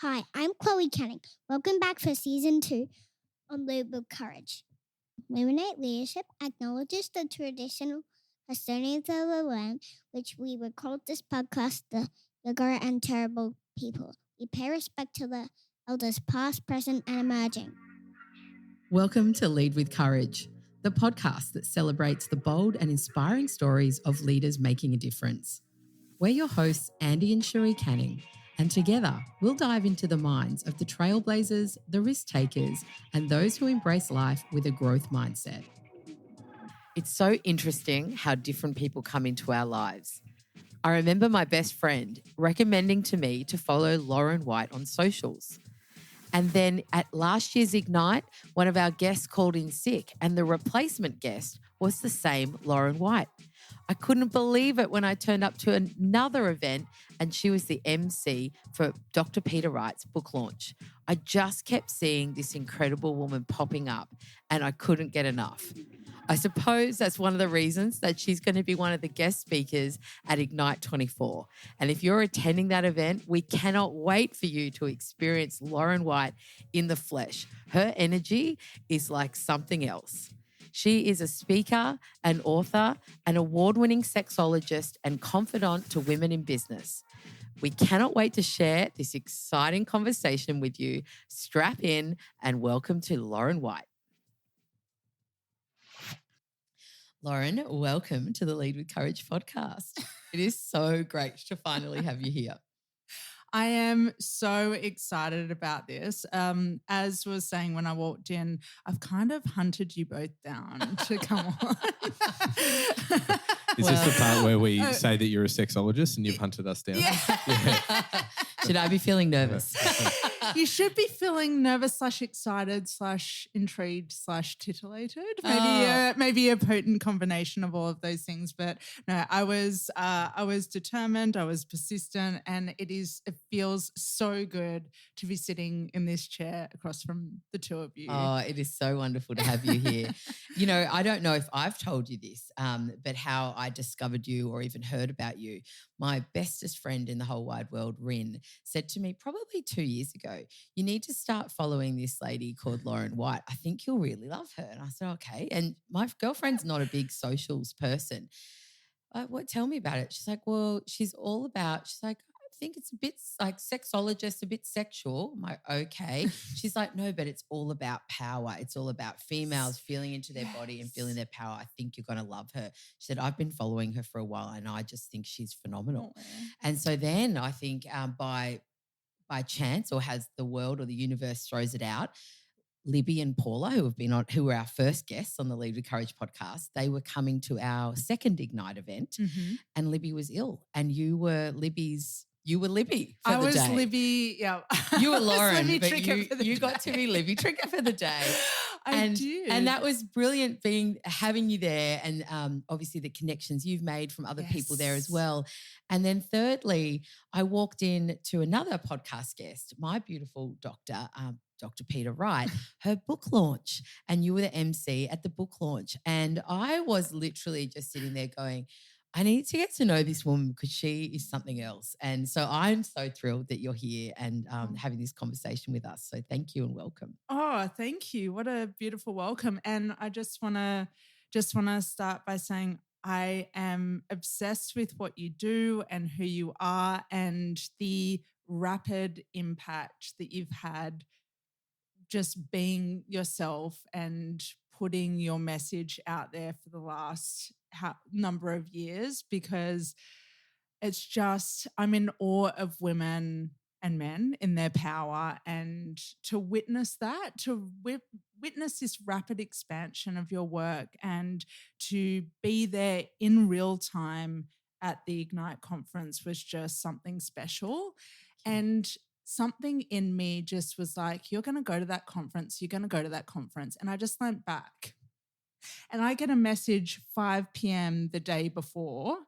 Hi, I'm Chloe Canning. Welcome back for Season 2 on Lead with Courage. Illuminate Leadership acknowledges the traditional custodians of the land, which we would call this podcast the Yagara and Terrible People. We pay respect to the elders past, present, and emerging. Welcome to Lead with Courage, the podcast that celebrates the bold and inspiring stories of leaders making a difference. We're your hosts, Andy and Cherie Canning, and together we'll dive into the minds of the trailblazers, the risk takers, and those who embrace life with a growth mindset. It's so interesting how different people come into our lives. I remember my best friend recommending to me to follow Lauren White on socials. And then at last year's Ignite, one of our guests called in sick and the replacement guest was the same Lauren White. I couldn't believe it when I turned up to another event and she was the MC for Dr. Peter Wright's book launch. I just kept seeing this incredible woman popping up and I couldn't get enough. I suppose that's one of the reasons that she's going to be one of the guest speakers at Ignite 24. And if you're attending that event, we cannot wait for you to experience Lauren White in the flesh. Her energy is like something else. She is a speaker, an author, an award-winning sexologist, and confidant to women in business. We cannot wait to share this exciting conversation with you. Strap in and welcome to Lauren White. Lauren, welcome to the Lead with Courage podcast. It is so great to finally have you here. I am so excited about this. As was saying when I walked in, I've kind of hunted you both down to come on. Is this the part where we say that you're a sexologist and you've hunted us down? Yeah. Should I be feeling nervous? You should be feeling nervous / excited / intrigued / titillated. Maybe a potent combination of all of those things. But no, I was determined. I was persistent, and it feels so good to be sitting in this chair across from the two of you. Oh, it is so wonderful to have you here. You know, I don't know if I've told you this, but how I discovered you or even heard about you. My bestest friend in the whole wide world, Rin, said to me probably 2 years ago, you need to start following this lady called Lauren White. I think you'll really love her. And I said, okay. And my girlfriend's not a big socials person. Tell me about it. She's like, well, she's like, I think it's a bit like sexologist, a bit sexual. I'm like, okay. She's like, no, but it's all about power. It's all about females feeling into their body and feeling their power. I think you're going to love her. She said, I've been following her for a while and I just think she's phenomenal. And so then I think by chance, or has the world or the universe throws it out, Libby and Paula, who were our first guests on the Lead with Courage podcast, they were coming to our second Ignite event, and Libby was ill, and you were Libby for the day. I was Libby, yeah. You were Lauren, but you got to be Libby Trigger for the day. I did. And that was brilliant having you there, and obviously the connections you've made from other people there as well. And then thirdly, I walked in to another podcast guest, my beautiful doctor, Dr. Peter Wright, her book launch, and you were the MC at the book launch. And I was literally just sitting there going, I need to get to know this woman because she is something else. And so I'm so thrilled that you're here and having this conversation with us. So thank you and welcome. Oh, thank you. What a beautiful welcome. And I just want to start by saying I am obsessed with what you do and who you are and the rapid impact that you've had just being yourself and putting your message out there for the last number of years, because it's just, I'm in awe of women and men in their power, and to witness that, to witness this rapid expansion of your work and to be there in real time at the Ignite conference was just something special. And something in me just was like, you're going to go to that conference, you're going to go to that conference. And I just went back and I get a message 5 p.m. the day before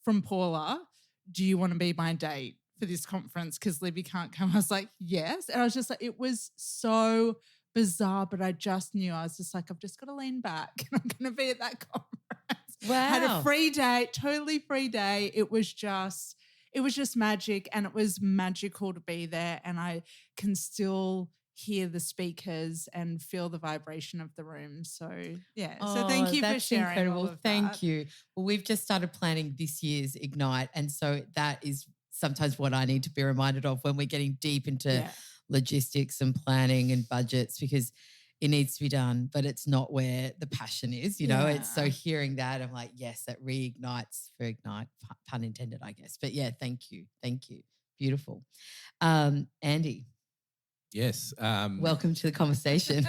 from Paula, do you want to be my date for this conference because Libby can't come? I was like, yes. And I was just like, it was so bizarre, but I just knew, I was just like, I've just got to lean back and I'm going to be at that conference. Wow. Had a free day, totally free day. It was just, it was just magic, and it was magical to be there, and I can still hear the speakers and feel the vibration of the room. So yeah, so thank you for that's sharing incredible. all of Thank that. you. Well, we've just started planning this year's Ignite, and so that is sometimes what I need to be reminded of when we're getting deep into logistics and planning and budgets, because it needs to be done, but it's not where the passion is, you know. It's so hearing that, I'm like, yes, that reignites for Ignite, pun intended, I guess. But yeah, thank you. Beautiful. Andy. Yes. Welcome to the conversation.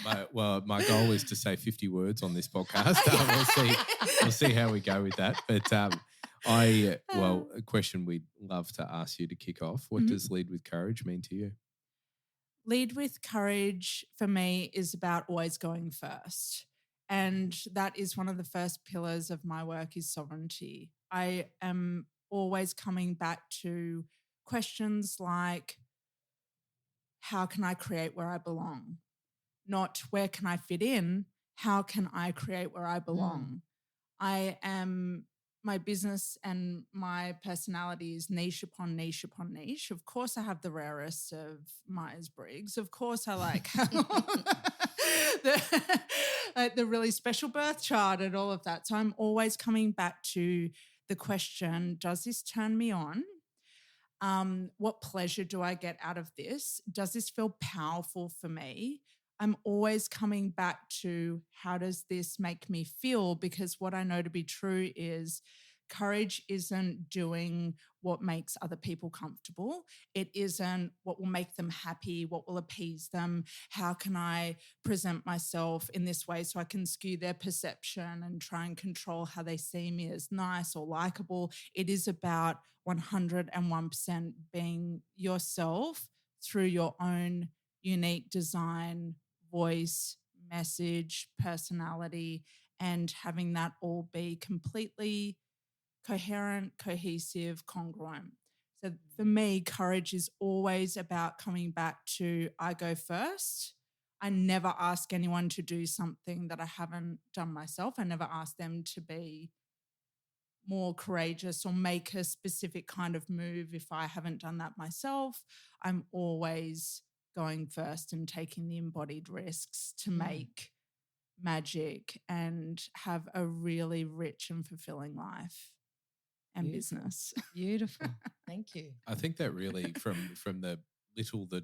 My goal is to say 50 words on this podcast. We'll see how we go with that. But a question we'd love to ask you to kick off. What does lead with courage mean to you? Lead with courage for me is about always going first. And that is one of the first pillars of my work is sovereignty. I am always coming back to questions like, how can I create where I belong? Not where can I fit in? How can I create where I belong? My business and my personality is niche upon niche upon niche. Of course, I have the rarest of Myers-Briggs. Of course, I like the really special birth chart and all of that. So I'm always coming back to the question, does this turn me on? What pleasure do I get out of this? Does this feel powerful for me? I'm always coming back to how does this make me feel? Because what I know to be true is courage isn't doing what makes other people comfortable. It isn't what will make them happy, what will appease them. How can I present myself in this way so I can skew their perception and try and control how they see me as nice or likable? It is about 101% being yourself through your own unique design, voice, message, personality, and having that all be completely coherent, cohesive, congruent. So for me, courage is always about coming back to I go first. I never ask anyone to do something that I haven't done myself. I never ask them to be more courageous or make a specific kind of move if I haven't done that myself. I'm always going first and taking the embodied risks to make magic and have a really rich and fulfilling life and business. Beautiful. Thank you. I think that really from the little that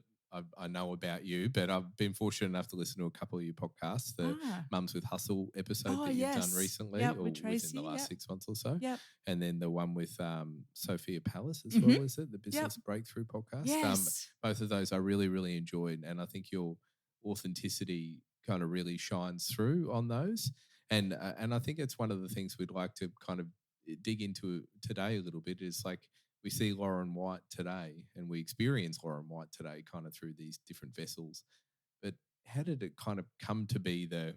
I know about you, but I've been fortunate enough to listen to a couple of your podcasts, the Mums with Hustle episode that you've done recently or within the last 6 months or so. Yep. And then the one with Sophia Palace as well, is it? The Business Breakthrough podcast. Yes. Both of those I really, really enjoyed. And I think your authenticity kind of really shines through on those. And I think it's one of the things we'd like to kind of dig into today a little bit is like, we see Lauren White today and we experience Lauren White today kind of through these different vessels. But how did it kind of come to be and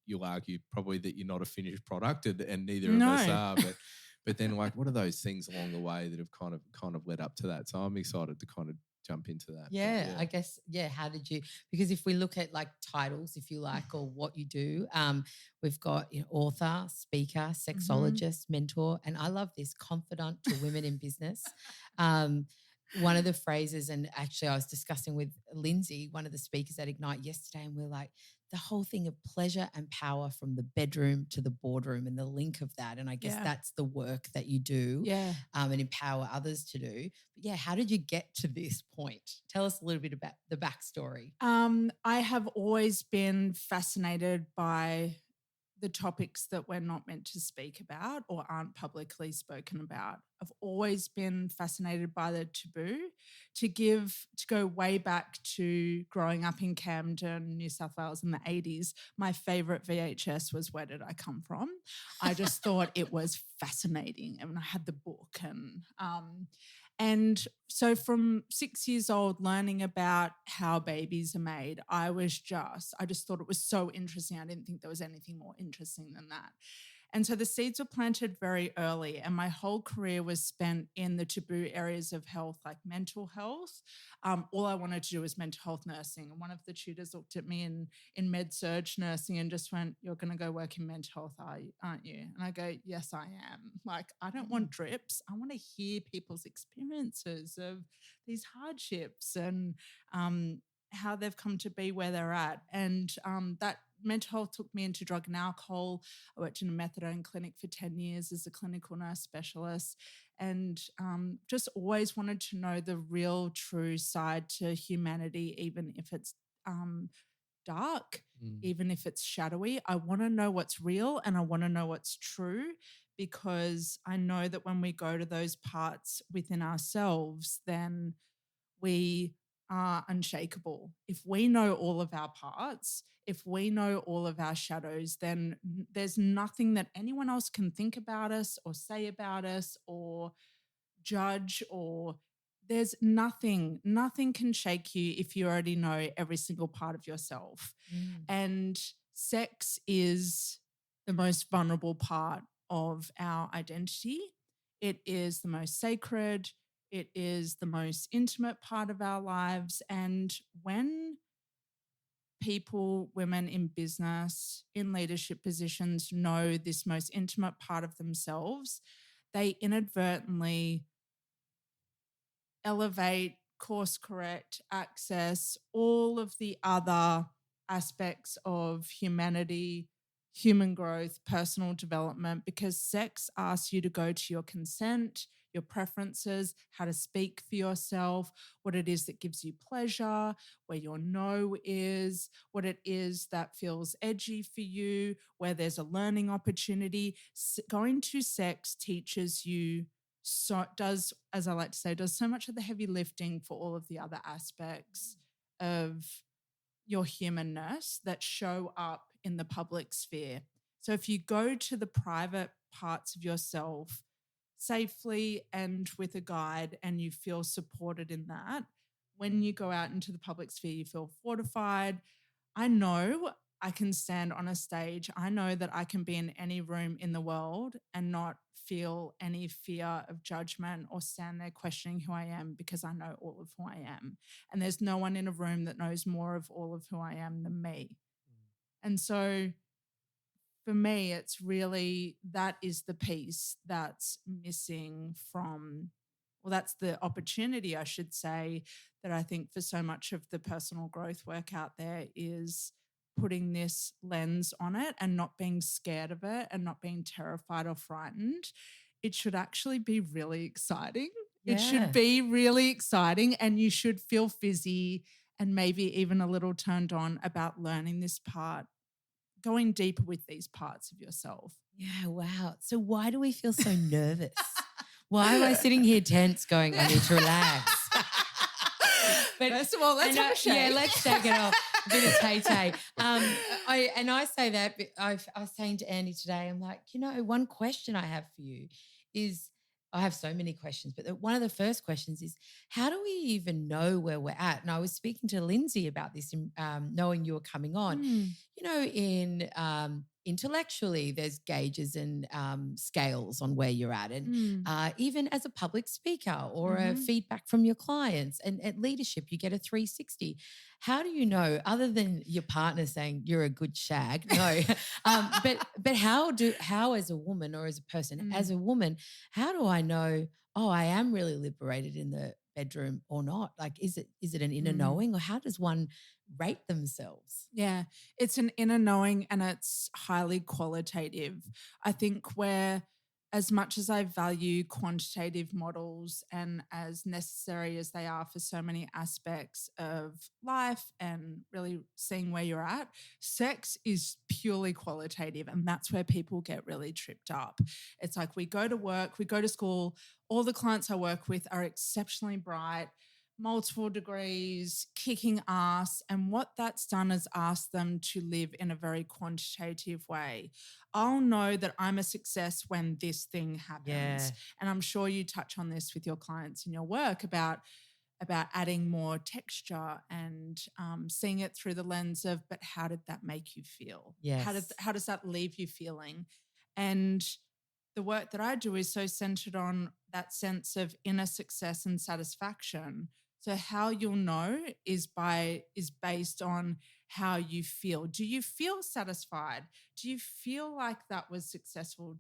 you'll argue probably that you're not a finished product and neither of us are, but then like what are those things along the way that have kind of led up to that? So I'm excited to kind of jump into that. Yeah, I guess, how did you, because if we look at like titles, if you like, or what you do, we've got author, speaker, sexologist, mentor, and I love this, confidant to women in business. One of the phrases, and actually I was discussing with Lindsay, one of the speakers at Ignite yesterday, and we're like, the whole thing of pleasure and power from the bedroom to the boardroom and the link of that. And I guess that's the work that you do and empower others to do. But how did you get to this point? Tell us a little bit about the backstory. I have always been fascinated by the topics that we're not meant to speak about or aren't publicly spoken about. I've always been fascinated by the taboo. To go way back to growing up in Camden, New South Wales in the 80s, my favourite VHS was Where Did I Come From? I just thought it was fascinating, and I had the book and so from 6 years old, learning about how babies are made, I just thought it was so interesting. I didn't think there was anything more interesting than that. And so the seeds were planted very early, and my whole career was spent in the taboo areas of health, like mental health. All I wanted to do was mental health nursing. And one of the tutors looked at me in med surg nursing and just went, "You're going to go work in mental health, aren't you?" And I go, "Yes, I am." Like, I don't want drips. I want to hear people's experiences of these hardships and how they've come to be where they're at. And that mental health took me into drug and alcohol. I worked in a methadone clinic for 10 years as a clinical nurse specialist, and just always wanted to know the real true side to humanity, even if it's dark, even if it's shadowy. I want to know what's real and I want to know what's true, because I know that when we go to those parts within ourselves, then we are unshakable. If we know all of our parts, if we know all of our shadows, then there's nothing that anyone else can think about us or say about us or judge, or there's nothing can shake you if you already know every single part of yourself. And sex is the most vulnerable part of our identity. It is the most sacred. It is the most intimate part of our lives. And when people, women in business, in leadership positions know this most intimate part of themselves, they inadvertently elevate, course correct, access all of the other aspects of humanity, human growth, personal development, because sex asks you to go to your consent, your preferences, how to speak for yourself, what it is that gives you pleasure, where your no is, what it is that feels edgy for you, where there's a learning opportunity. Going to sex teaches you, so does, as I like to say, does so much of the heavy lifting for all of the other aspects of your humanness that show up in the public sphere. So if you go to the private parts of yourself safely and with a guide and you feel supported in that, when you go out into the public sphere, you feel fortified. I know I can stand on a stage. I know that I can be in any room in the world and not feel any fear of judgment or stand there questioning who I am, because I know all of who I am. And there's no one in a room that knows more of all of who I am than me. And so for me, it's really, that is the piece that's missing from, well, that's the opportunity, I should say, that I think for so much of the personal growth work out there is putting this lens on it and not being scared of it and not being terrified or frightened. It should actually be really exciting. It should be really exciting, and you should feel fizzy and maybe even a little turned on about learning this part, going deeper with these parts of yourself. Yeah, wow. So why do we feel so nervous? Why am I sitting here tense going, I need to relax? But first of all, let's have a shake. Yeah, let's shake it off. A bit of tay-tay. I say that, but I was saying to Andy today, I'm like, one question I have for you is, I have so many questions, but one of the first questions is, how do we even know where we're at? And I was speaking to Lindsay about this, knowing you were coming on. Intellectually, there's gauges and scales on where you're at. And even as a public speaker or a feedback from your clients, and at leadership, you get a 360. How do you know, other than your partner saying you're a good shag? No. But how as a woman or as a person, as a woman, how do I know, I am really liberated in the bedroom or not? Like, is it an inner knowing, or how does one rate themselves? Yeah, it's an inner knowing, and it's highly qualitative. I think where, as much as I value quantitative models and as necessary as they are for so many aspects of life and really seeing where you're at, sex is purely qualitative, and that's where people get really tripped up. It's like, we go to work, we go to school, all the clients I work with are exceptionally bright, multiple degrees, kicking ass. And what that's done is ask them to live in a very quantitative way. I'll know that I'm a success when this thing happens. Yeah. And I'm sure you touch on this with your clients in your work about adding more texture and seeing it through the lens of, but how did that make you feel? Yes. How does that leave you feeling? And the work that I do is so centered on that sense of inner success and satisfaction. So how you'll know is based on how you feel. Do you feel satisfied? Do you feel like that was successful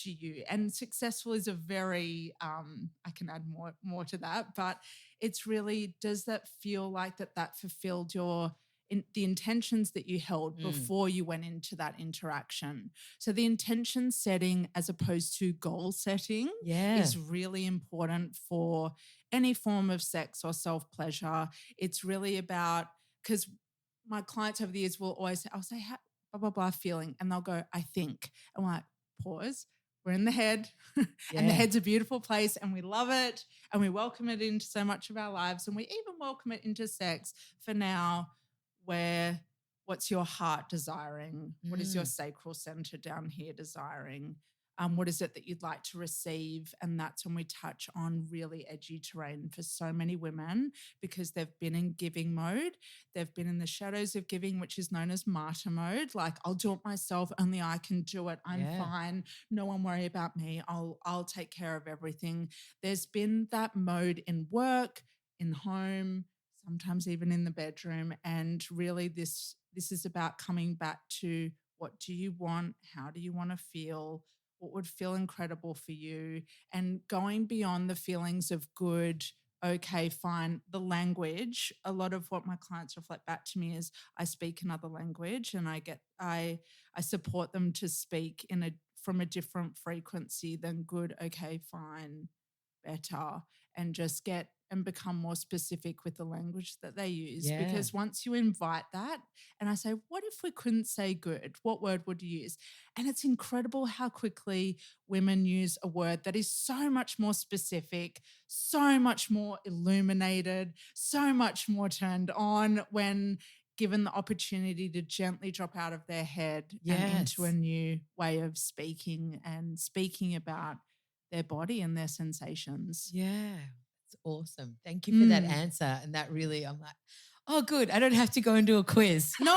to you? And successful is a very I can add more to that, but it's really, does that feel like that fulfilled the intentions that you held before you went into that interaction? So the intention setting as opposed to goal setting is really important for any form of sex or self-pleasure. It's really about, because my clients over the years will always say, I'll say, blah, blah, blah, feeling. And they'll go, I think. And we're like, pause. We're in the head and the head's a beautiful place and we love it and we welcome it into so much of our lives, and we even welcome it into sex. For now, what's your heart desiring? What is your sacral center down here desiring? What is it that you'd like to receive? And that's when we touch on really edgy terrain for so many women, because they've been in giving mode. They've been in the shadows of giving, which is known as martyr mode. Like, I'll do it myself. Only I can do it. I'm fine. No one worry about me. I'll take care of everything. There's been that mode in work, in home, sometimes even in the bedroom. And really this is about coming back to, what do you want? How do you want to feel? What would feel incredible for you? And going beyond the feelings of good, okay, fine. The language, a lot of what my clients reflect back to me is, I speak another language, and I support them to speak from a different frequency than good, okay, fine, better, and just become more specific with the language that they use. Because once you invite that, and I say, what if we couldn't say good? What word would you use? And it's incredible how quickly women use a word that is so much more specific, so much more illuminated, so much more turned on when given the opportunity to gently drop out of their head and into a new way of speaking, and speaking about their body and their sensations. Yeah. It's awesome. Thank you for that answer. And that really, I'm like, oh, good. I don't have to go and do a quiz. No.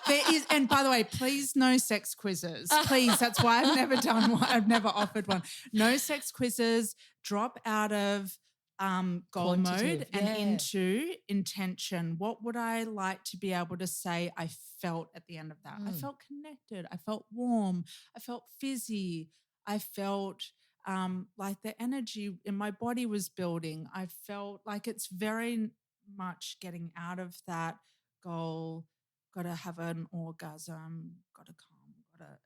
There is, and by the way, please, no sex quizzes. Please. That's why I've never done one. I've never offered one. No sex quizzes. Drop out of goal mode and into intention. What would I like to be able to say I felt at the end of that? I felt connected. I felt warm. I felt fizzy. I felt like the energy in my body was building. I felt like it's very much getting out of that goal, got to have an orgasm, got to come,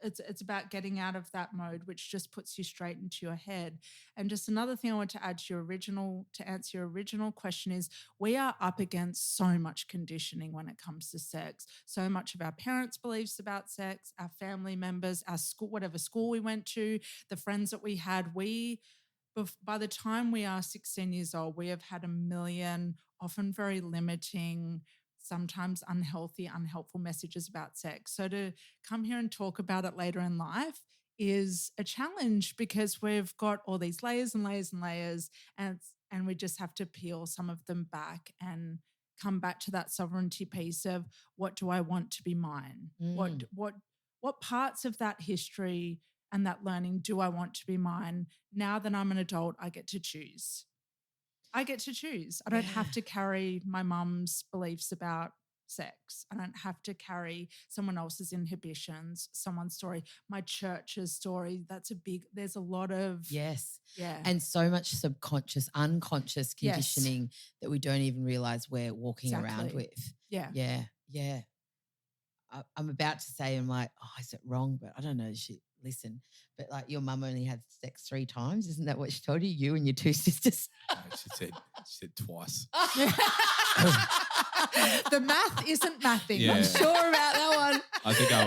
it's about getting out of that mode, which just puts you straight into your head. And just another thing I want to add to answer your original question is, we are up against so much conditioning when it comes to sex. So much of our parents' beliefs about sex, our family members, our school, whatever school we went to, the friends that we had, by the time we are 16 years old, we have had a million, often very limiting, sometimes unhelpful messages about sex. So to come here and talk about it later in life is a challenge, because we've got all these layers and layers and layers, and we just have to peel some of them back and come back to that sovereignty piece of, what do I want to be mine? What parts of that history and that learning do I want to be mine? Now that I'm an adult, I get to choose. I don't have to carry my mum's beliefs about sex. I don't have to carry someone else's inhibitions, someone's story, my church's story. There's a lot of. Yes. Yeah. And so much subconscious, unconscious conditioning that we don't even realize we're walking around with. Yeah. Yeah. Yeah. I'm about to say, I'm like, oh, is it wrong? But I don't know. Listen, but like, your mum only had sex 3 times. Isn't that what she told you? You and your 2 sisters? No, she said twice. The math isn't mathing. Yeah. I'm sure about that one. I think I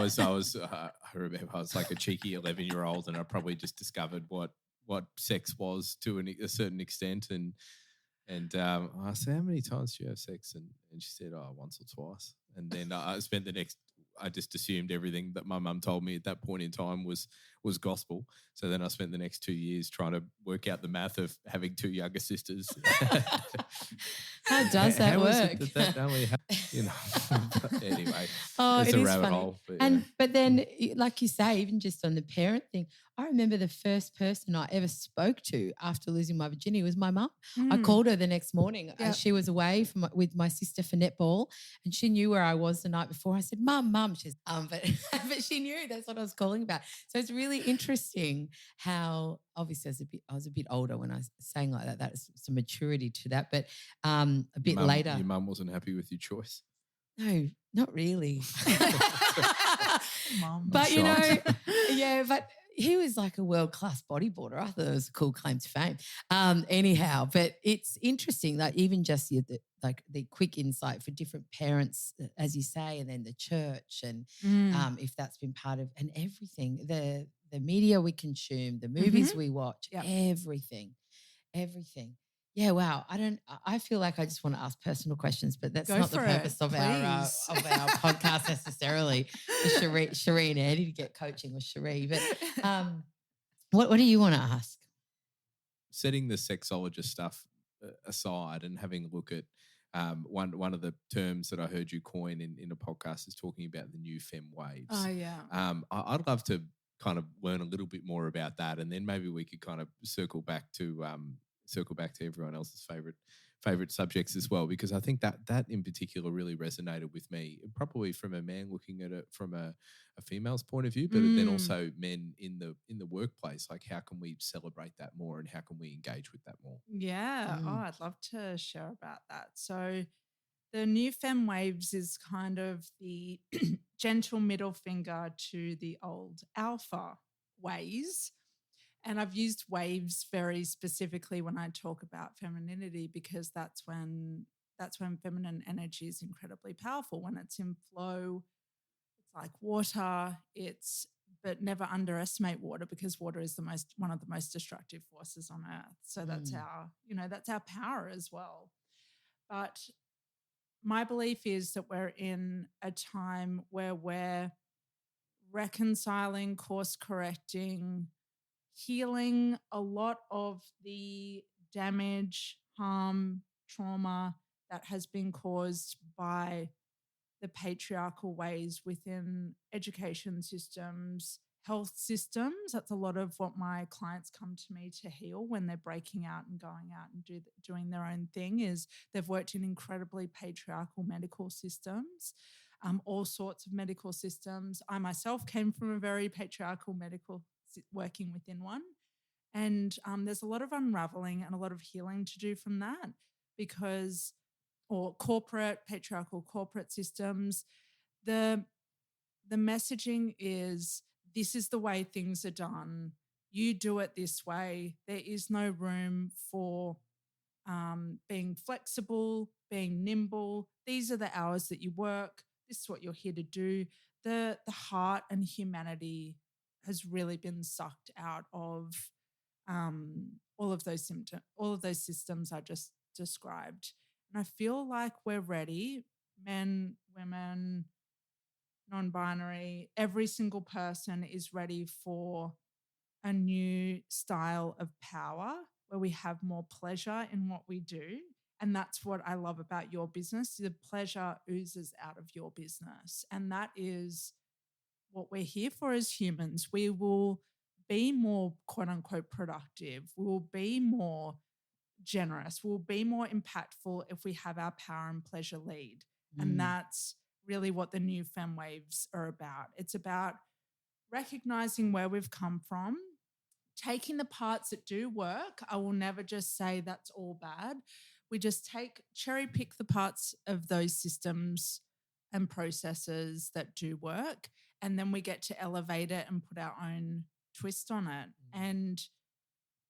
remember I was like a cheeky 11-year-old, and I probably just discovered what sex was to a certain extent. And I said, how many times do you have sex? And she said, oh, once or twice. And then I just assumed everything that my mum told me at that point in time was gospel. So then I spent the next 2 years trying to work out the math of having 2 younger sisters. How does that work? That only happened? you know. But anyway, Oh, it's it a is rabbit funny. hole. But And but then, like you say, even just on the parent thing, I remember the first person I ever spoke to after losing my virginity was my mum. I called her the next morning. Yep. She was away with my sister for netball, and she knew where I was the night before. I said, "Mum." She's but but she knew that's what I was calling about. So it's really interesting how obviously I was a bit older when I was saying like that. That's some maturity to that, but a bit later. Your mum wasn't happy with your choice. No, not really. Mum. But shocked. yeah, but he was like a world-class bodyboarder. I thought it was a cool claim to fame. Anyhow, but it's interesting, like even just the quick insight for different parents, as you say, and then the church, and if that's been part of, and everything, the media we consume, the movies we watch, Yep. everything. Yeah, wow. I feel like I just want to ask personal questions, but that's Go not the for purpose it, of please. our podcast necessarily. Cherie and Andy to get coaching with Cherie. But what do you want to ask? Setting the sexologist stuff aside and having a look at one of the terms that I heard you coin in a podcast is talking about the new femme waves. Oh, yeah. I'd love to kind of learn a little bit more about that, and then maybe we could kind of circle back to everyone else's favorite subjects as well, because I think that in particular really resonated with me, probably from a man looking at it from a female's point of view, but then also men in the workplace. Like, how can we celebrate that more, and how can we engage with that more? Yeah. Oh, I'd love to share about that. So the new femme waves is kind of the gentle middle finger to the old alpha ways. And I've used waves very specifically when I talk about femininity, because that's when feminine energy is incredibly powerful. When it's in flow, it's like water. But never underestimate water, because water is one of the most destructive forces on earth. So that's our power as well. But my belief is that we're in a time where we're reconciling, course correcting, healing a lot of the damage, harm, trauma that has been caused by the patriarchal ways within education systems, health systems. That's a lot of what my clients come to me to heal when they're breaking out and going out and doing their own thing, is they've worked in incredibly patriarchal medical systems, all sorts of medical systems. I myself came from a very patriarchal medical working within one. And there's a lot of unraveling and a lot of healing to do from that, or patriarchal corporate systems. The messaging is, this is the way things are done. You do it this way. There is no room for being flexible, being nimble. These are the hours that you work. This is what you're here to do. The heart and humanity has really been sucked out of all of those systems I just described. And I feel like we're ready, men, women, non-binary, every single person is ready for a new style of power where we have more pleasure in what we do. And that's what I love about your business. The pleasure oozes out of your business. And that is what we're here for as humans. We will be more quote unquote productive. We will be more generous. We'll be more impactful if we have our power and pleasure lead. And that's really what the new femme waves are about. It's about recognizing where we've come from, taking the parts that do work. I will never just say that's all bad. We just cherry pick the parts of those systems and processes that do work, and then we get to elevate it and put our own twist on it and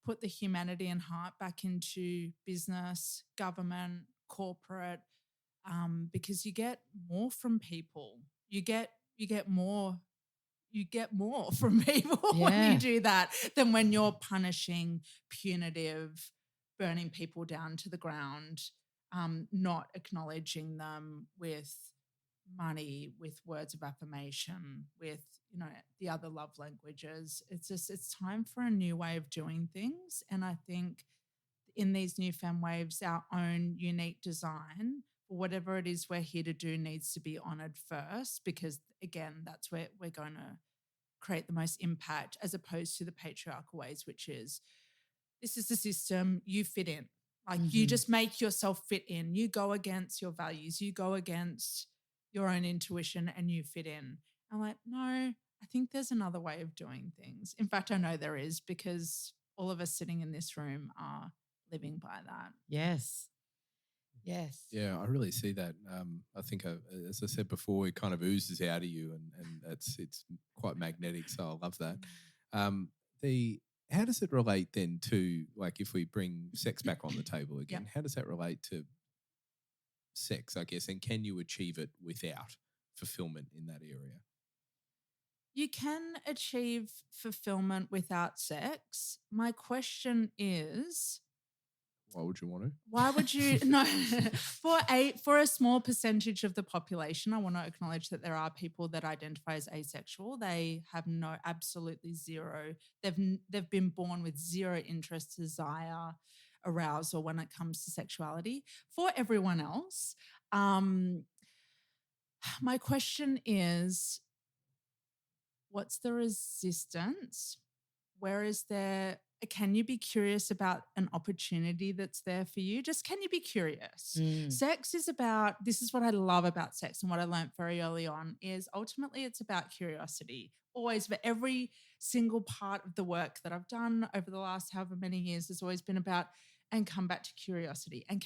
put the humanity and heart back into business, government, corporate, because you get more from people. You get more from people when you do that than when you're punishing, punitive, burning people down to the ground, not acknowledging them with money, with words of affirmation, with the other love languages. It's time for a new way of doing things. And I think in these new femme waves, our own unique design whatever it is we're here to do needs to be honored first, because again, that's where we're going to create the most impact, as opposed to the patriarchal ways, which is, this is the system, you fit in. Like you just make yourself fit in. You go against your values. You go against your own intuition and you fit in. I'm like, no, I think there's another way of doing things. In fact, I know there is, because all of us sitting in this room are living by that. Yes. Yes. Yeah, I really see that. I think, as I said before, it kind of oozes out of you, and it's quite magnetic. So I love that. How does it relate then to, like, if we bring sex back on the table again? How does that relate to sex, I guess, and can you achieve it without fulfillment in that area? You can achieve fulfillment without sex. My question is, why would you want to? Why would you? No, for a small percentage of the population, I want to acknowledge that there are people that identify as asexual. They have absolutely zero. They've been born with zero interest, desire, arousal when it comes to sexuality. For everyone else, my question is, what's the resistance? Where is there? Can you be curious about an opportunity that's there for you? Just can you be curious? Sex is about, this is what I love about sex and what I learned very early on, is ultimately it's about curiosity. Always, for every single part of the work that I've done over the last however many years has always been about, and come back to curiosity. And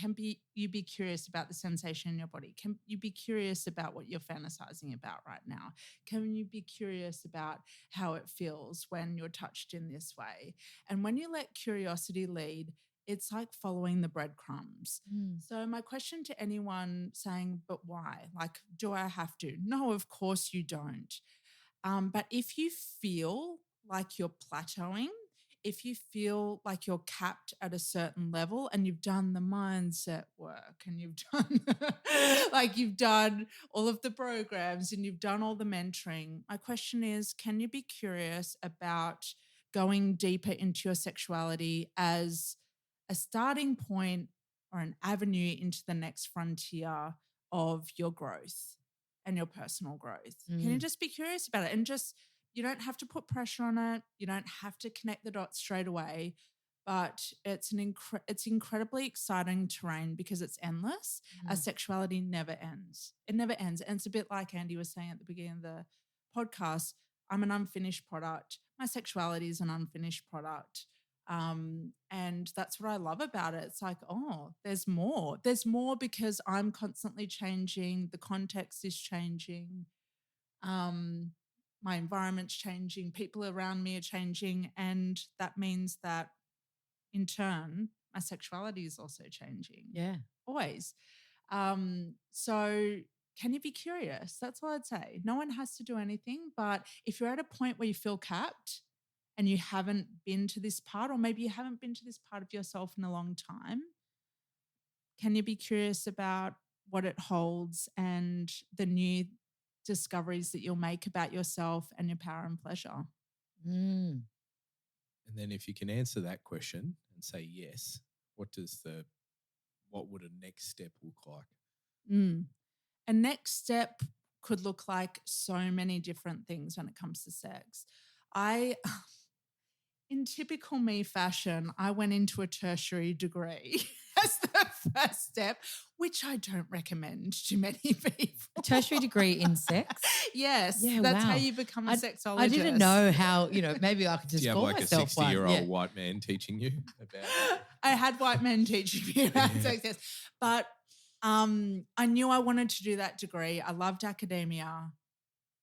you be curious about the sensation in your body? Can you be curious about what you're fantasizing about right now? Can you be curious about how it feels when you're touched in this way? And when you let curiosity lead, it's like following the breadcrumbs. So my question to anyone saying, but why? Like, do I have to? No, of course you don't. But if you feel like you're plateauing, if you feel like you're capped at a certain level and you've done the mindset work and you've done all of the programs and you've done all the mentoring, my question is, can you be curious about going deeper into your sexuality as a starting point or an avenue into the next frontier of your growth and your personal growth? Can you just be curious about it? And just, you don't have to put pressure on it. You don't have to connect the dots straight away, but it's incredibly exciting terrain because it's endless. Our sexuality never ends. It never ends. And it's a bit like Andy was saying at the beginning of the podcast, I'm an unfinished product. My sexuality is an unfinished product. And that's what I love about it. It's like, oh, there's more. There's more because I'm constantly changing. The context is changing. My environment's changing, people around me are changing, and that means that in turn, my sexuality is also changing. Yeah. Always. So can you be curious? That's all I'd say. No one has to do anything, but if you're at a point where you feel capped and you haven't been to this part, or maybe you haven't been to this part of yourself in a long time, can you be curious about what it holds and the new discoveries that you'll make about yourself and your power and pleasure? And then if you can answer that question and say yes, what would a next step look like? A next step could look like so many different things when it comes to sex. In typical me fashion, I went into a tertiary degree as the first step, which I don't recommend to many people. A tertiary degree in sex? Yes. Yeah, that's wow. how you become a sexologist. I didn't know how, maybe I could just Do you have call like a myself 60-year-old white man teaching you about it? I had white men teaching me about sex, yes. But I knew I wanted to do that degree. I loved academia.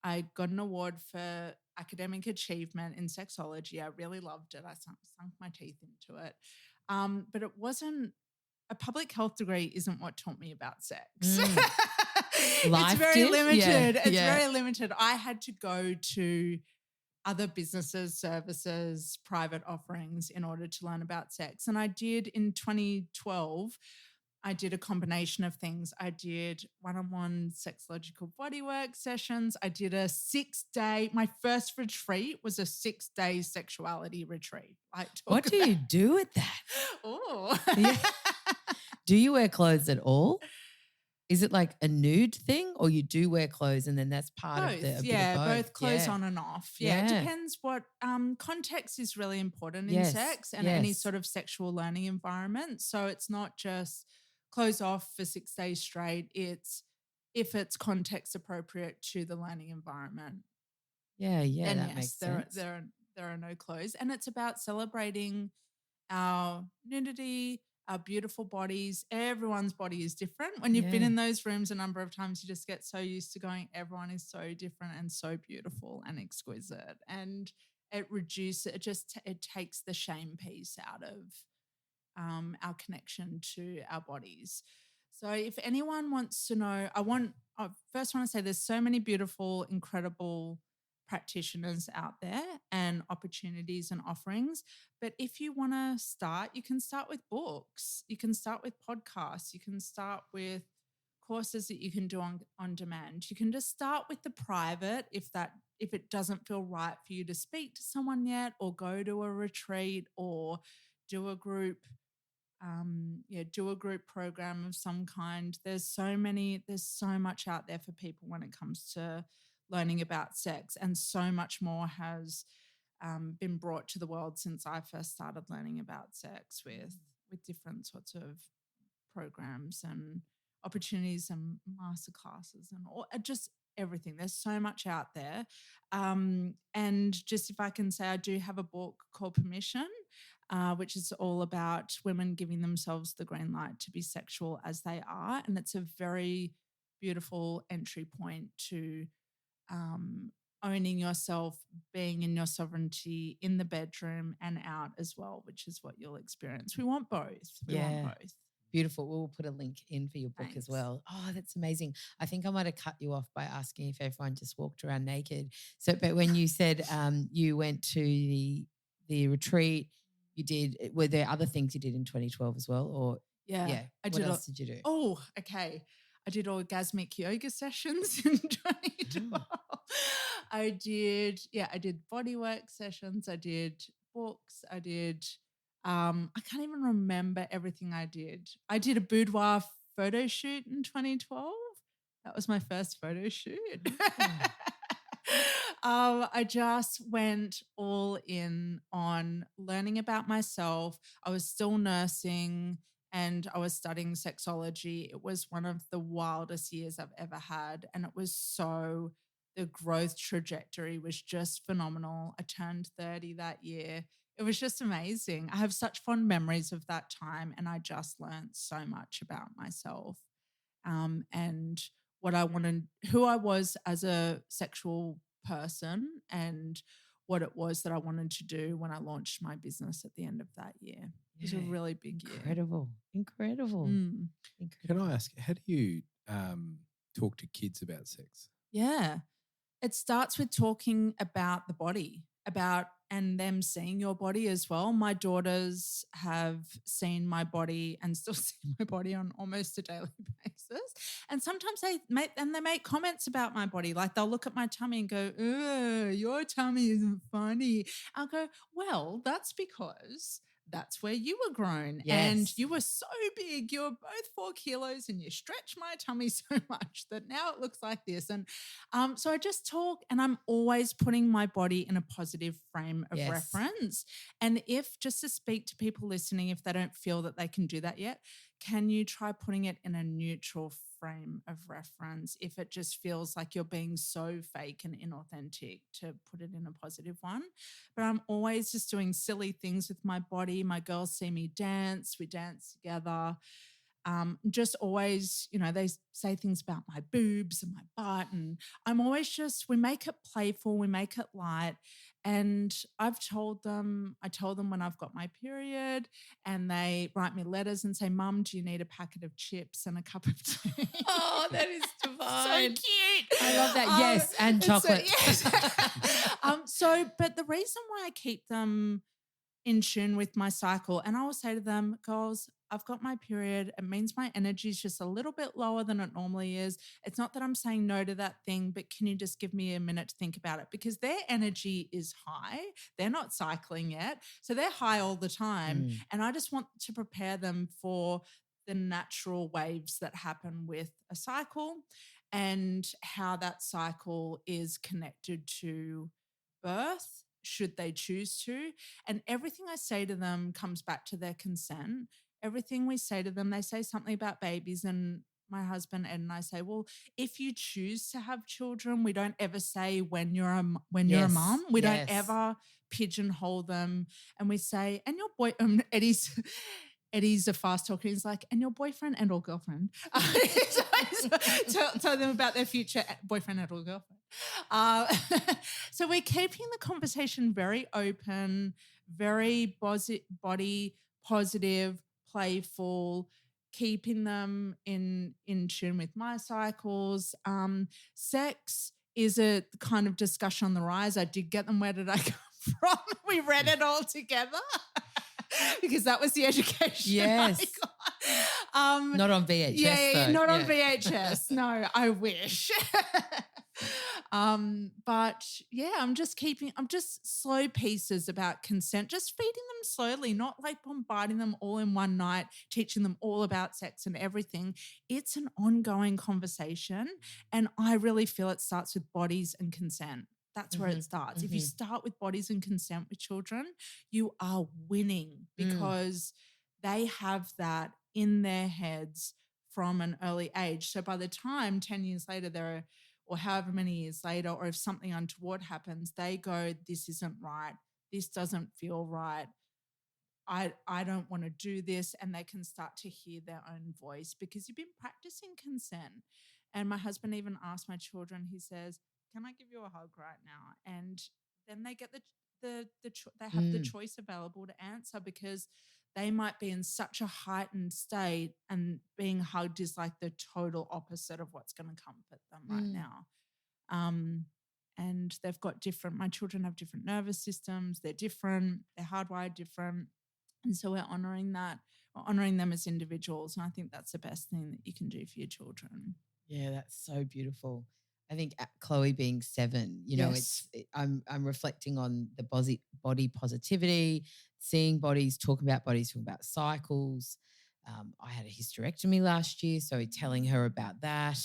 I got an award for academic achievement in sexology. I really loved it. I sunk my teeth into it. But it wasn't, a public health degree isn't what taught me about sex. It's very limited. It's very limited. I had to go to other businesses, services, private offerings in order to learn about sex. And I did in 2012. I did a combination of things. I did one-on-one sexological bodywork sessions. I did a 6-day, my first retreat was a 6-day sexuality retreat. What do you do with that? Oh. Do you wear clothes at all? Is it like a nude thing, or you do wear clothes and then that's part of Both, a bit of both? both clothes Yeah. on and off. Yeah, it Yeah. depends what context is really important in Yes, sex and any yes. sort of sexual learning environment. So it's not just clothes off for 6 days straight. It's if it's context appropriate to the learning environment. Yeah, Then that yes, makes there sense. there are no clothes, and it's about celebrating our nudity, our beautiful bodies. Everyone's body is different. When you've been Yeah. in those rooms a number of times, you just get so used to going, everyone is so different and so beautiful and exquisite. And it reduces, it takes the shame piece out of our connection to our bodies. So if anyone wants to know, I first want to say there's so many beautiful, incredible practitioners out there and opportunities and offerings. But if you want to start, you can start with books, you can start with podcasts, you can start with courses that you can do on demand. You can just start with the private if it doesn't feel right for you to speak to someone yet, or go to a retreat, or do a group do a group program of some kind. There's so much out there for people when it comes to learning about sex, and so much more has been brought to the world since I first started learning about sex with different sorts of programs and opportunities and masterclasses and just everything. There's so much out there. And just if I can say, I do have a book called Permission, which is all about women giving themselves the green light to be sexual as they are. And it's a very beautiful entry point to owning yourself, being in your sovereignty in the bedroom and out as well, which is what you'll experience. We want both. We want both. Beautiful. We'll put a link in for your book as Thanks. well. Oh, that's amazing. I think I might have cut you off by asking if everyone just walked around naked. So, but when you said you went to the retreat, were there other things you did in 2012 as well? Or what else did you do? Oh, okay. I did orgasmic yoga sessions in 2012. I did bodywork sessions. I did books. I can't even remember everything I did. I did a boudoir photo shoot in 2012. That was my first photo shoot. I just went all in on learning about myself. I was still nursing and I was studying sexology. It was one of the wildest years I've ever had. And the growth trajectory was just phenomenal. I turned 30 that year. It was just amazing. I have such fond memories of that time, and I just learned so much about myself and what I wanted, who I was as a sexual person, and what it was that I wanted to do when I launched my business at the end of that year. It was a really big year. Incredible. Can I ask, how do you talk to kids about sex? Yeah. It starts with talking about the body, and them seeing your body as well. My daughters have seen my body and still see my body on almost a daily basis. And sometimes they make comments about my body. Like they'll look at my tummy and go, "Ugh, your tummy isn't funny." I'll go, "Well, that's because that's where you were grown. And Yes. you were so big. You were both 4 kilos and you stretched my tummy so much that now it looks like this." And so I just talk, and I'm always putting my body in a positive frame of reference. And if, just to speak to people listening, if they don't feel that they can do that yet, can you try putting it in a neutral frame of reference? If it just feels like you're being so fake and inauthentic, to put it in a positive one. But I'm always just doing silly things with my body. My girls see me dance. We dance together. Just always, they say things about my boobs and my butt, and I'm always we make it playful, we make it light. And I tell them when I've got my period, and they write me letters and say, "Mum, do you need a packet of chips and a cup of tea?" Oh, that is divine. So cute. I love that. Yes, and chocolate. But the reason why I keep them in tune with my cycle, and I will say to them, "Girls, I've got my period. It means my energy is just a little bit lower than it normally is. It's not that I'm saying no to that thing, but can you just give me a minute to think about it?" Because their energy is high. They're not cycling yet. So they're high all the time. And I just want to prepare them for the natural waves that happen with a cycle and how that cycle is connected to birth, should they choose to. And everything I say to them comes back to their consent. Everything we say to them, they say something about babies, and my husband Ed and I say, well, if you choose to have children, we don't ever say when you're a mum. We don't ever pigeonhole them, and we say, and your boy, Eddie's a fast talker. He's like, and your boyfriend and or girlfriend. Tell them about their future boyfriend and or girlfriend. So we're keeping the conversation very open, very body positive, playful, keeping them in tune with my cycles. Sex is a kind of discussion on the rise. I did get them, where did I come from? We read it all together. Because that was the education. Yes. I got. Not on VHS. Yeah, though. not on VHS. No, I wish. But yeah, I'm just slow pieces about consent, just feeding them slowly, not like bombarding them all in one night, teaching them all about sex and everything. It's an ongoing conversation. And I really feel it starts with bodies and consent. That's where it starts. If you start with bodies and consent with children, you are winning, because they have that in their heads from an early age. So by the time 10 years later, or however many years later, or if something untoward happens, they go, this isn't right. This doesn't feel right. I don't want to do this. And they can start to hear their own voice because you've been practicing consent. And my husband even asked my children, he says, can I give you a hug right now? And then they get they have the choice available to answer, because they might be in such a heightened state, and being hugged is like the total opposite of what's going to comfort them right now. And they've got my children have different nervous systems. They're different. They're hardwired different. And so we're honoring that. We're honoring them as individuals. And I think that's the best thing that you can do for your children. Yeah, that's so beautiful. I think Chloe being 7, I'm reflecting on the body positivity, seeing bodies, talking about cycles. I had a hysterectomy last year, so telling her about that,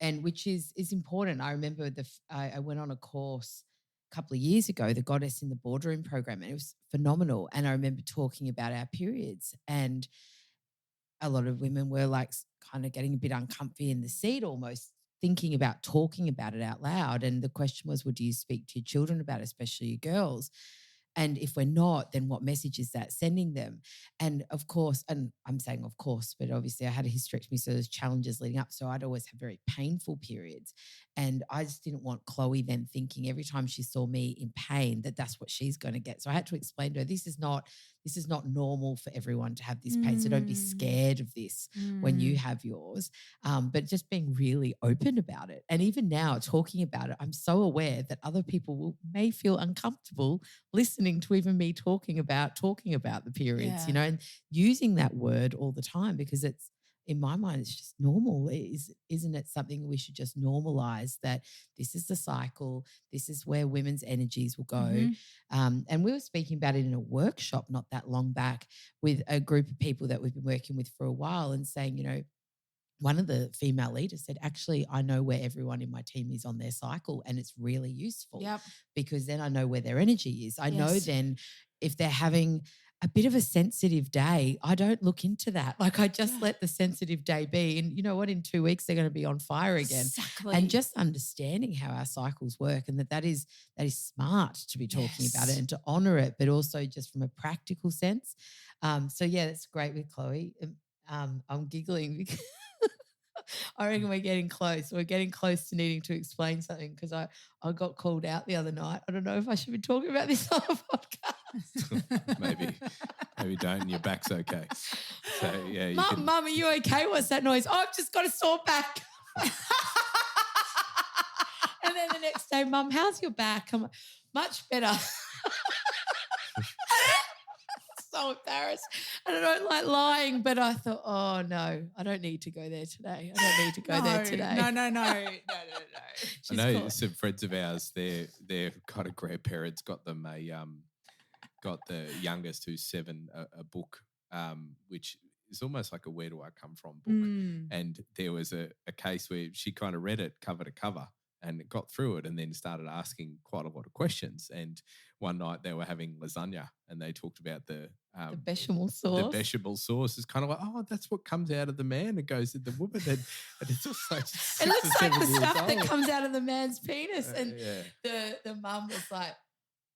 and which is important. I remember I went on a course a couple of years ago, the Goddess in the Boardroom program, and it was phenomenal. And I remember talking about our periods, and a lot of women were like kind of getting a bit uncomfy in the seat, almost thinking about talking about it out loud. And the question was, well, do you speak to your children about it, especially your girls? And if we're not, then what message is that sending them? And of course, and I'm saying of course, but obviously I had a hysterectomy, so there's challenges leading up. So I'd always have very painful periods. And I just didn't want Chloe then thinking every time she saw me in pain that that's what she's going to get. So I had to explain to her, this is not normal for everyone to have this pain. So don't be scared of this when you have yours. But just being really open about it. And even now talking about it, I'm so aware that other people may feel uncomfortable listening to even me talking about the periods, and using that word all the time, because it's, in my mind, it's just normal. Isn't it something we should just normalize, that this is the cycle, this is where women's energies will go? And we were speaking about it in a workshop not that long back with a group of people that we've been working with for a while, and saying, one of the female leaders said, actually, I know where everyone in my team is on their cycle, and it's really useful because then I know where their energy is. I know then if they're having a bit of a sensitive day, I don't look into that. Like, I just let the sensitive day be. And you know what? In 2 weeks, they're going to be on fire again. Exactly. And just understanding how our cycles work, and that is smart to be talking about it and to honor it, but also just from a practical sense. So yeah, that's great with Chloe. I'm giggling because I reckon we're getting close. We're getting close to needing to explain something, because I got called out the other night. I don't know if I should be talking about this on a podcast. Maybe don't. Your back's okay. So yeah, Mum, are you okay? What's that noise? Oh, I've just got a sore back. And then the next day, Mum, how's your back? I'm like, much better. So embarrassed, and I don't like lying, but I thought, oh no, I don't need to go there today. I don't need to go there today. No. I know some friends of ours, their kind of grandparents got them got the youngest, who's 7, a book, which it's almost like a Where Do I Come From book. Mm. And there was a case where she kind of read it cover to cover and got through it and then started asking quite a lot of questions. And one night they were having lasagna and they talked about the bechamel sauce. The bechamel sauce is kind of like, oh, that's what comes out of the man and goes to the woman. And it's also it looks like the stuff that comes out of the man's penis. And the mum was like,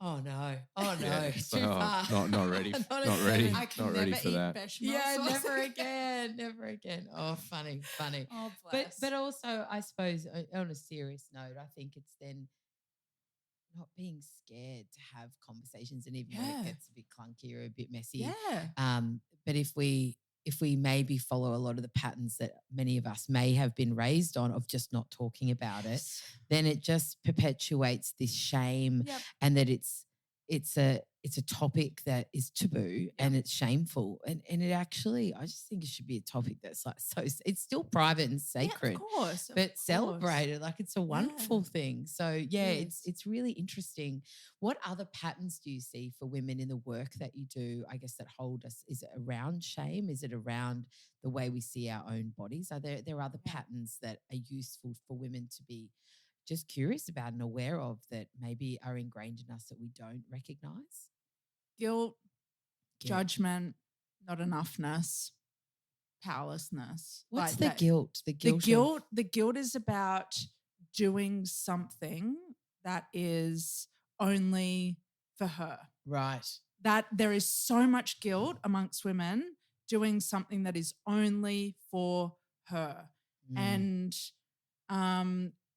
oh no, it's too far. Not ready. not ready. I can not never ready for eat that. bechamel Yeah, sauce never again. Oh, funny. Oh, bless. But also, I suppose on a serious note, I think it's then not being scared to have conversations, and even when it gets a bit clunky or a bit messy. Yeah. But if we maybe follow a lot of the patterns that many of us may have been raised on of just not talking about it, then it just perpetuates this shame and that it's a topic that is taboo and it's shameful. And it actually, I just think it should be a topic that's like it's still private and sacred. Of course. But celebrated. Like it's a wonderful thing. So it's really interesting. What other patterns do you see for women in the work that you do, I guess, that hold us? Is it around shame? Is it around the way we see our own bodies? Are there other patterns that are useful for women to be just curious about and aware of that maybe are ingrained in us that we don't recognize? Guilt, judgment, not enoughness, powerlessness. What's like the guilt? The guilt is about doing something that is only for her. Right. That there is so much guilt amongst women doing something that is only for her. And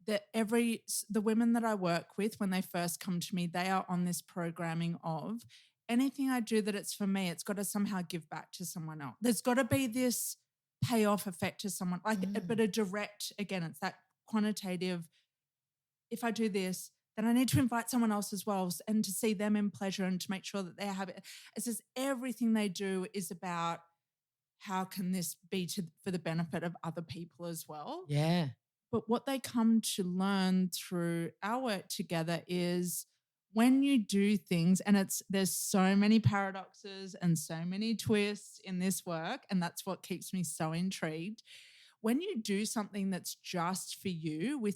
the women that I work with, when they first come to me, they are on this programming of anything I do that it's for me, it's got to somehow give back to someone else. There's got to be this payoff effect to someone, but a direct, again, it's that quantitative, if I do this, then I need to invite someone else as well and to see them in pleasure and to make sure that they're happy. It's just everything they do is about how can this be for the benefit of other people as well. Yeah. But what they come to learn through our work together is when you do things, and there's so many paradoxes and so many twists in this work, and that's what keeps me so intrigued. When you do something that's just for you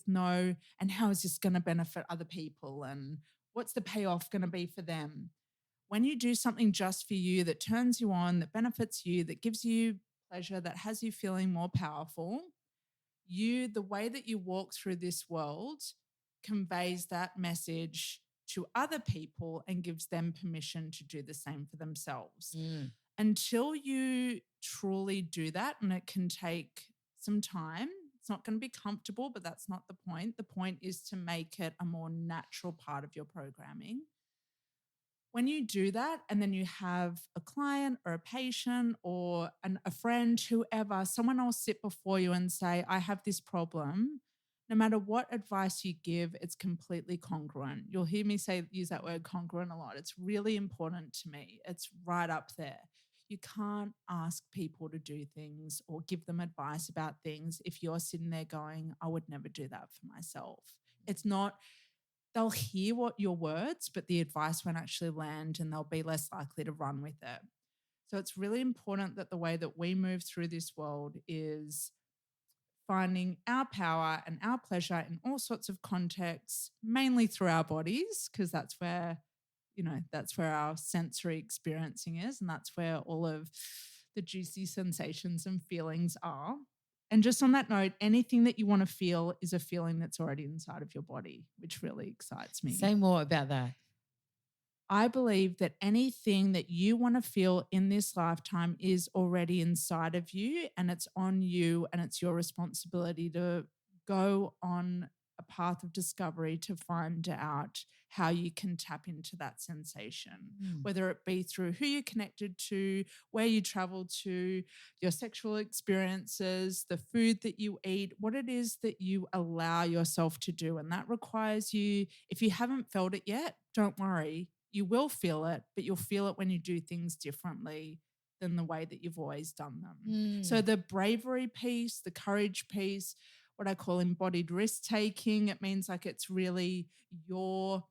and how is this going to benefit other people and what's the payoff going to be for them? When you do something just for you that turns you on, that benefits you, that gives you pleasure, that has you feeling more powerful, the way that you walk through this world conveys that message to other people and gives them permission to do the same for themselves. Until you truly do that, and it can take some time, it's not going to be comfortable, but that's not the point. The point is to make it a more natural part of your programming. When you do that and then you have a client or a patient or a friend, whoever, someone else sit before you and say, I have this problem, no matter what advice you give, it's completely congruent. You'll hear me use that word congruent a lot. It's really important to me. It's right up there. You can't ask people to do things or give them advice about things if you're sitting there going, I would never do that for myself. It's not, they'll hear what your words, but the advice won't actually land and they'll be less likely to run with it. So it's really important that the way that we move through this world is finding our power and our pleasure in all sorts of contexts, mainly through our bodies, because that's where our sensory experiencing is, and that's where all of the juicy sensations and feelings are. And just on that note, anything that you want to feel is a feeling that's already inside of your body, which really excites me. Say more about that. I believe that anything that you want to feel in this lifetime is already inside of you, and it's on you, and it's your responsibility to go on a path of discovery to find out how you can tap into that sensation, whether it be through who you're connected to, where you travel to, your sexual experiences, the food that you eat, what it is that you allow yourself to do. And that requires you, if you haven't felt it yet, don't worry. You will feel it, but you'll feel it when you do things differently than the way that you've always done them. So the bravery piece, the courage piece, what I call embodied risk-taking, it means like it's really your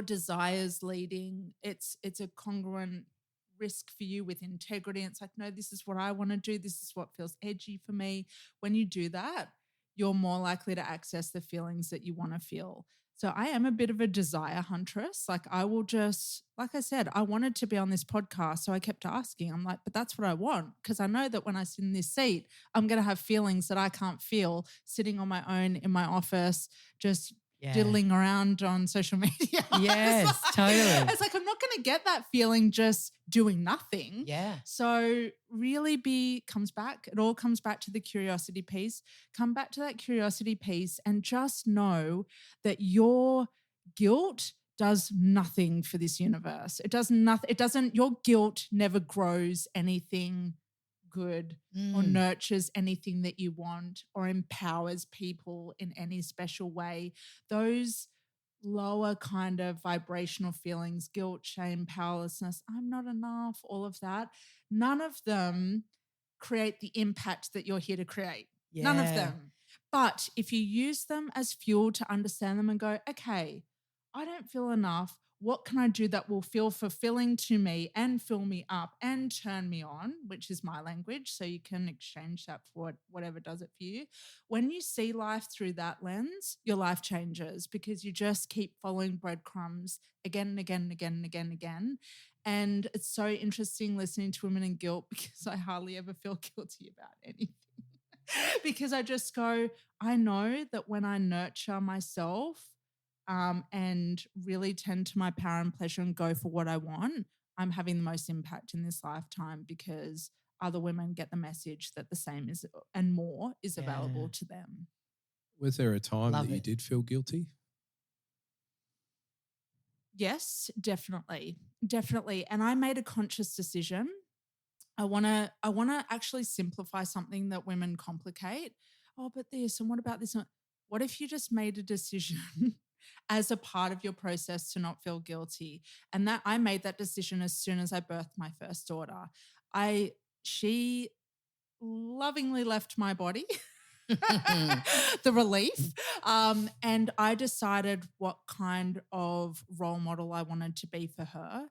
desires leading. It's a congruent risk for you with integrity. It's like, no, this is what I want to do. This is what feels edgy for me. When you do that, you're more likely to access the feelings that you want to feel. So I am a bit of a desire huntress. Like I will just, like I said, I wanted to be on this podcast. So I kept asking, I'm like, but that's what I want. Because I know that when I sit in this seat, I'm going to have feelings that I can't feel sitting on my own in my office, just diddling around on social media. Yes, totally. It's like, I'm not going to get that feeling just doing nothing. Yeah. So really it all comes back to the curiosity piece. Come back to that curiosity piece and just know that your guilt does nothing for this universe. It does nothing. It doesn't, your guilt never grows anything good or nurtures anything that you want or empowers people in any special way. Those lower kind of vibrational feelings, guilt, shame, powerlessness, I'm not enough, all of that, none of them create the impact that you're here to create. Yeah. None of them. But if you use them as fuel to understand them and go, okay, I don't feel enough. What can I do that will feel fulfilling to me and fill me up and turn me on, which is my language. So you can exchange that for whatever does it for you. When you see life through that lens, your life changes because you just keep following breadcrumbs again and again and again and again and again. And it's so interesting listening to Women in Guilt because I hardly ever feel guilty about anything. Because I just go, I know that when I nurture myself, and really tend to my power and pleasure and go for what I want, I'm having the most impact in this lifetime because other women get the message that the same is and more is available to them. Was there a time that you did feel guilty? Yes, definitely. Definitely. And I made a conscious decision. I want to actually simplify something that women complicate. Oh, but this and what about this? What if you just made a decision as a part of your process to not feel guilty? And that I made that decision as soon as I birthed my first daughter. She lovingly left my body, the relief. And I decided what kind of role model I wanted to be for her.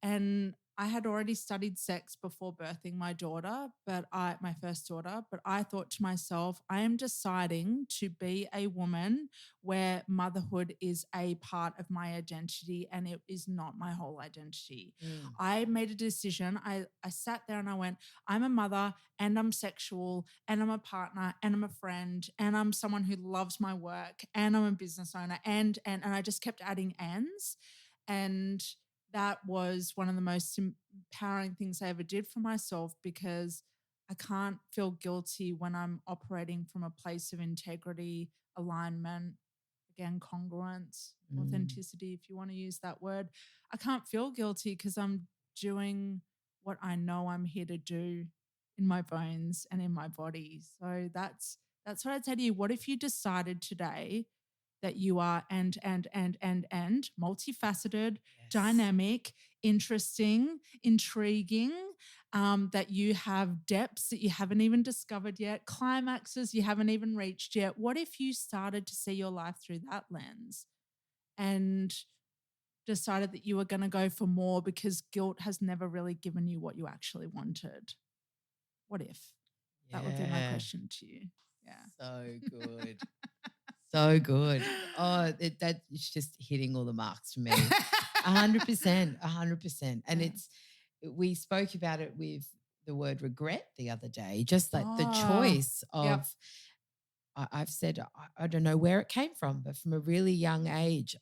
And I had already studied sex before birthing my daughter, my first daughter, but I thought to myself, I am deciding to be a woman where motherhood is a part of my identity and it is not my whole identity. I made a decision. I sat there and I went, I'm a mother and I'm sexual and I'm a partner and I'm a friend and I'm someone who loves my work and I'm a business owner and I just kept adding ands. And that was one of the most empowering things I ever did for myself because I can't feel guilty when I'm operating from a place of integrity, alignment, again, congruence, authenticity, if you want to use that word. I can't feel guilty because I'm doing what I know I'm here to do in my bones and in my body. So that's what I'd say to you. What if you decided today that you are and multifaceted, dynamic, interesting, intriguing, that you have depths that you haven't even discovered yet, climaxes you haven't even reached yet? What if you started to see your life through that lens and decided that you were going to go for more because guilt has never really given you what you actually wanted? What if? That would be my question to you. Yeah. So good. So good. Oh, that is just hitting all the marks for me. 100%. And we spoke about it with the word regret the other day, just like the choice of, I've said, I don't know where it came from, but from a really young age,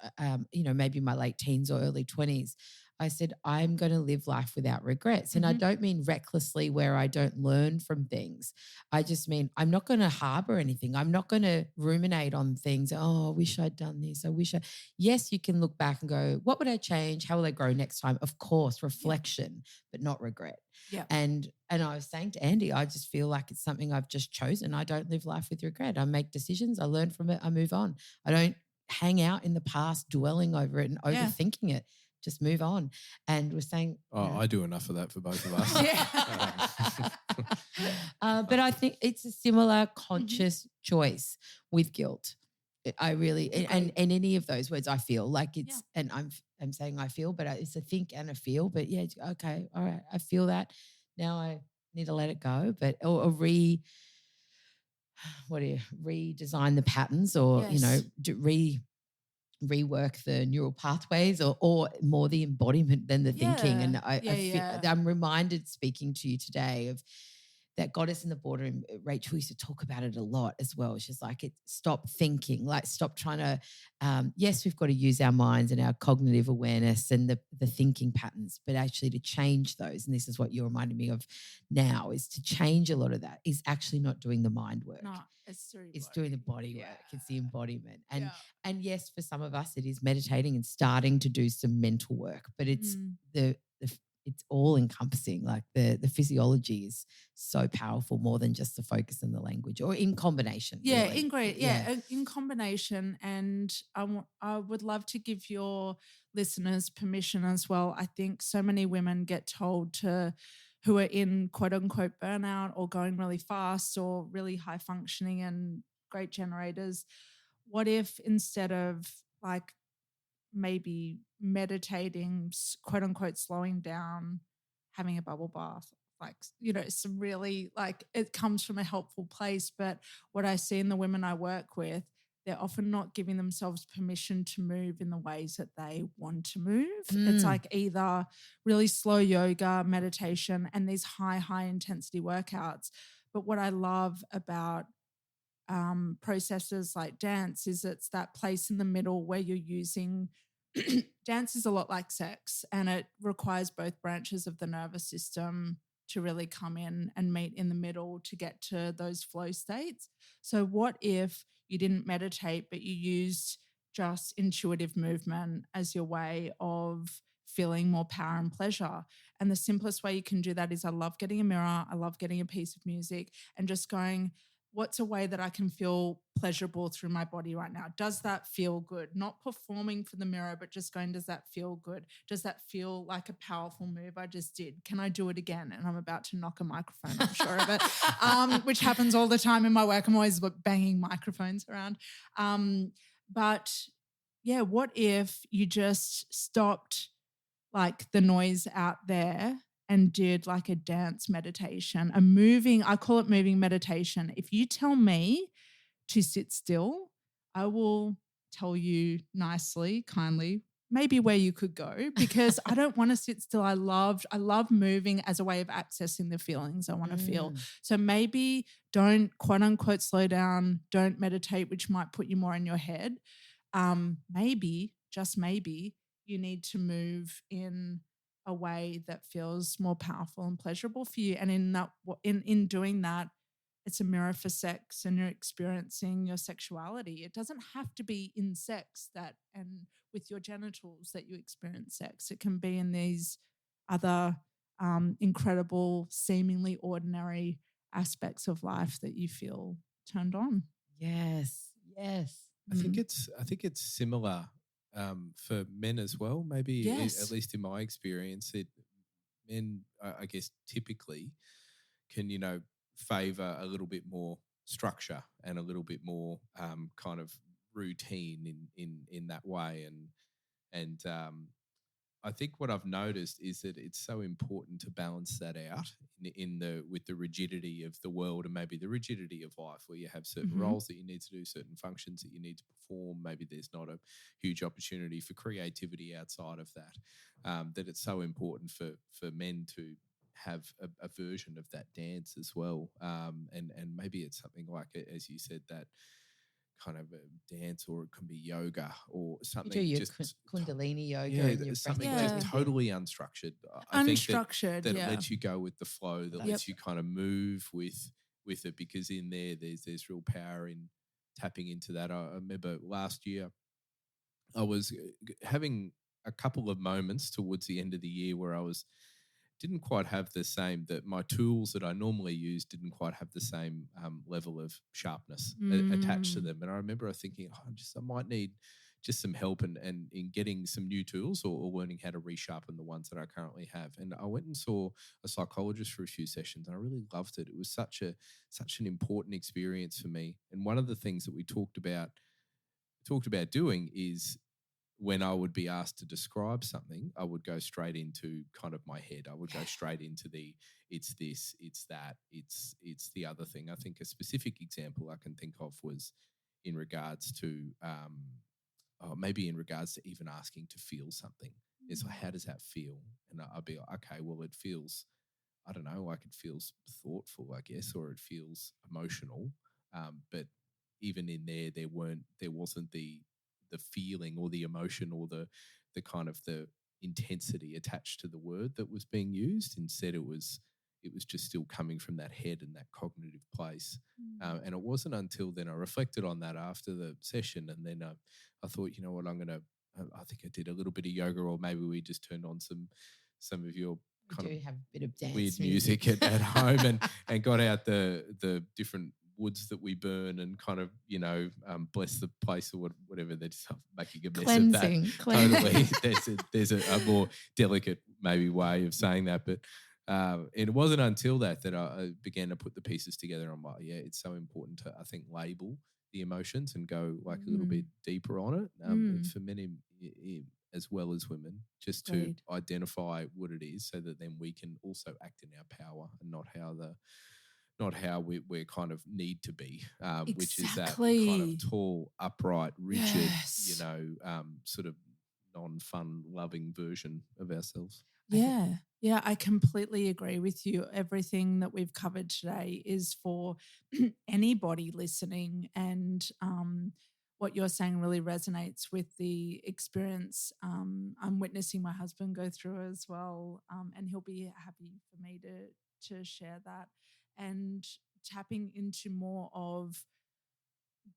maybe my late teens or early 20s, I said, I'm going to live life without regrets. And I don't mean recklessly where I don't learn from things. I just mean I'm not going to harbor anything. I'm not going to ruminate on things. Oh, I wish I'd done this. Yes, you can look back and go, what would I change? How will I grow next time? Of course, reflection, but not regret. Yeah. And I was saying to Andy, I just feel like it's something I've just chosen. I don't live life with regret. I make decisions. I learn from it. I move on. I don't hang out in the past, dwelling over it and overthinking it. Just move on. And we're saying, I do enough of that for both of us. But I think it's a similar conscious choice with guilt. I really, and any of those words, I feel like it's, and am saying I feel, but it's a think and a feel. But yeah, okay, all right, I feel that. Now I need to let it go, but or what do you redesign the patterns, or Yes. rework the neural pathways, or more the embodiment than the thinking. And Yeah. I'm reminded speaking to you today of that goddess in the boardroom. Rachel used to talk about it a lot as well. She's like, stop thinking, like stop trying to, yes, we've got to use our minds and our cognitive awareness and the thinking patterns, but actually to change those. And this is what you're reminding me of now, is to change a lot of that is actually not doing the mind work. No, it's doing the body work. Yeah. It's the embodiment. Yeah. And yes, for some of us, it is meditating and starting to do some mental work, but it's it's all encompassing. Like the physiology is so powerful, more than just the focus and the language, or in combination. Yeah, really. in combination. And I would love to give your listeners permission as well. I think so many women get told who are in quote unquote burnout or going really fast or really high functioning and great generators, what if instead of like maybe meditating, quote unquote, slowing down, having a bubble bath, like, some really, like, it comes from a helpful place. But what I see in the women I work with, they're often not giving themselves permission to move in the ways that they want to move. It's like either really slow yoga, meditation, and these high intensity workouts. But what I love about processes like dance is it's that place in the middle where you're using dance is a lot like sex, and it requires both branches of the nervous system to really come in and meet in the middle to get to those flow states. So what if you didn't meditate, but you used just intuitive movement as your way of feeling more power and pleasure? And the simplest way you can do that is, I love getting a mirror, I love getting a piece of music and just going, what's a way that I can feel pleasurable through my body right now? Does that feel good? Not performing for the mirror, but just going, does that feel good? Does that feel like a powerful move I just did? Can I do it again? And I'm about to knock a microphone, I'm sure of it, which happens all the time in my work. I'm always banging microphones around. But yeah, what if you just stopped like the noise out there and did like a dance meditation, I call it moving meditation. If you tell me to sit still, I will tell you nicely, kindly, maybe where you could go, because I don't want to sit still. I love moving as a way of accessing the feelings I want to feel. So maybe don't quote unquote slow down, don't meditate, which might put you more in your head. Maybe, just maybe, you need to move in a way that feels more powerful and pleasurable for you. And in doing that, it's a mirror for sex, and you're experiencing your sexuality. It doesn't have to be in sex and with your genitals that you experience sex. It can be in these other incredible, seemingly ordinary aspects of life that you feel turned on. Yes. I think it's similar for men as well. Maybe Yes. at least in my experience, men, I guess, typically can favor a little bit more structure and a little bit more kind of routine in that way, and I think what I've noticed is that it's so important to balance that out with the rigidity of the world and maybe the rigidity of life, where you have certain roles that you need to do, certain functions that you need to perform. Maybe there's not a huge opportunity for creativity outside of that. That it's so important for men to have a version of that dance as well, and maybe it's something like, as you said, that kind of a dance, or it can be yoga or something. You do your just Kundalini yoga, yeah, and your something breath just work. totally unstructured. I think that it lets you go with the flow, that lets you kind of move with it, because in there's real power in tapping into that. I remember last year I was having a couple of moments towards the end of the year where I didn't quite have the same, that my tools that I normally use didn't quite have the same level of sharpness attached to them. And I remember thinking, I might need just some help and in getting some new tools, or learning how to resharpen the ones that I currently have. And I went and saw a psychologist for a few sessions, and I really loved it. It was such an important experience for me. And one of the things that we talked about doing is when I would be asked to describe something, I would go straight into kind of my head. I would go straight into the it's this, it's that, it's the other thing. I think a specific example I can think of was in regards to maybe in regards to even asking to feel something. It's like, how does that feel? And I'd be like, okay, well, it feels, I don't know, like it feels thoughtful, I guess, or it feels emotional. But even in there wasn't the feeling or the emotion or the kind of the intensity attached to the word that was being used. Instead, it was just still coming from that head and that cognitive place. And it wasn't until then I reflected on that after the session, and then I thought, you know what, I think I did a little bit of yoga, or maybe we just turned on some of your kind of have a bit of dance weird music at home and got out the different woods that we burn and kind of, bless the place or whatever. They're just making a mess of that. Totally. There's a more delicate maybe way of saying that, but it wasn't until that I began to put the pieces together. I'm like, yeah, it's so important to, I think, label the emotions and go like a little bit deeper on it for men as well as women, just to identify what it is, so that then we can also act in our power and not how we're kind of need to be, which is that kind of tall, upright, rigid, sort of non-fun, loving version of ourselves. Yeah, I completely agree with you. Everything that we've covered today is for anybody listening, and what you're saying really resonates with the experience I'm witnessing my husband go through as well, and he'll be happy for me to share that, and tapping into more of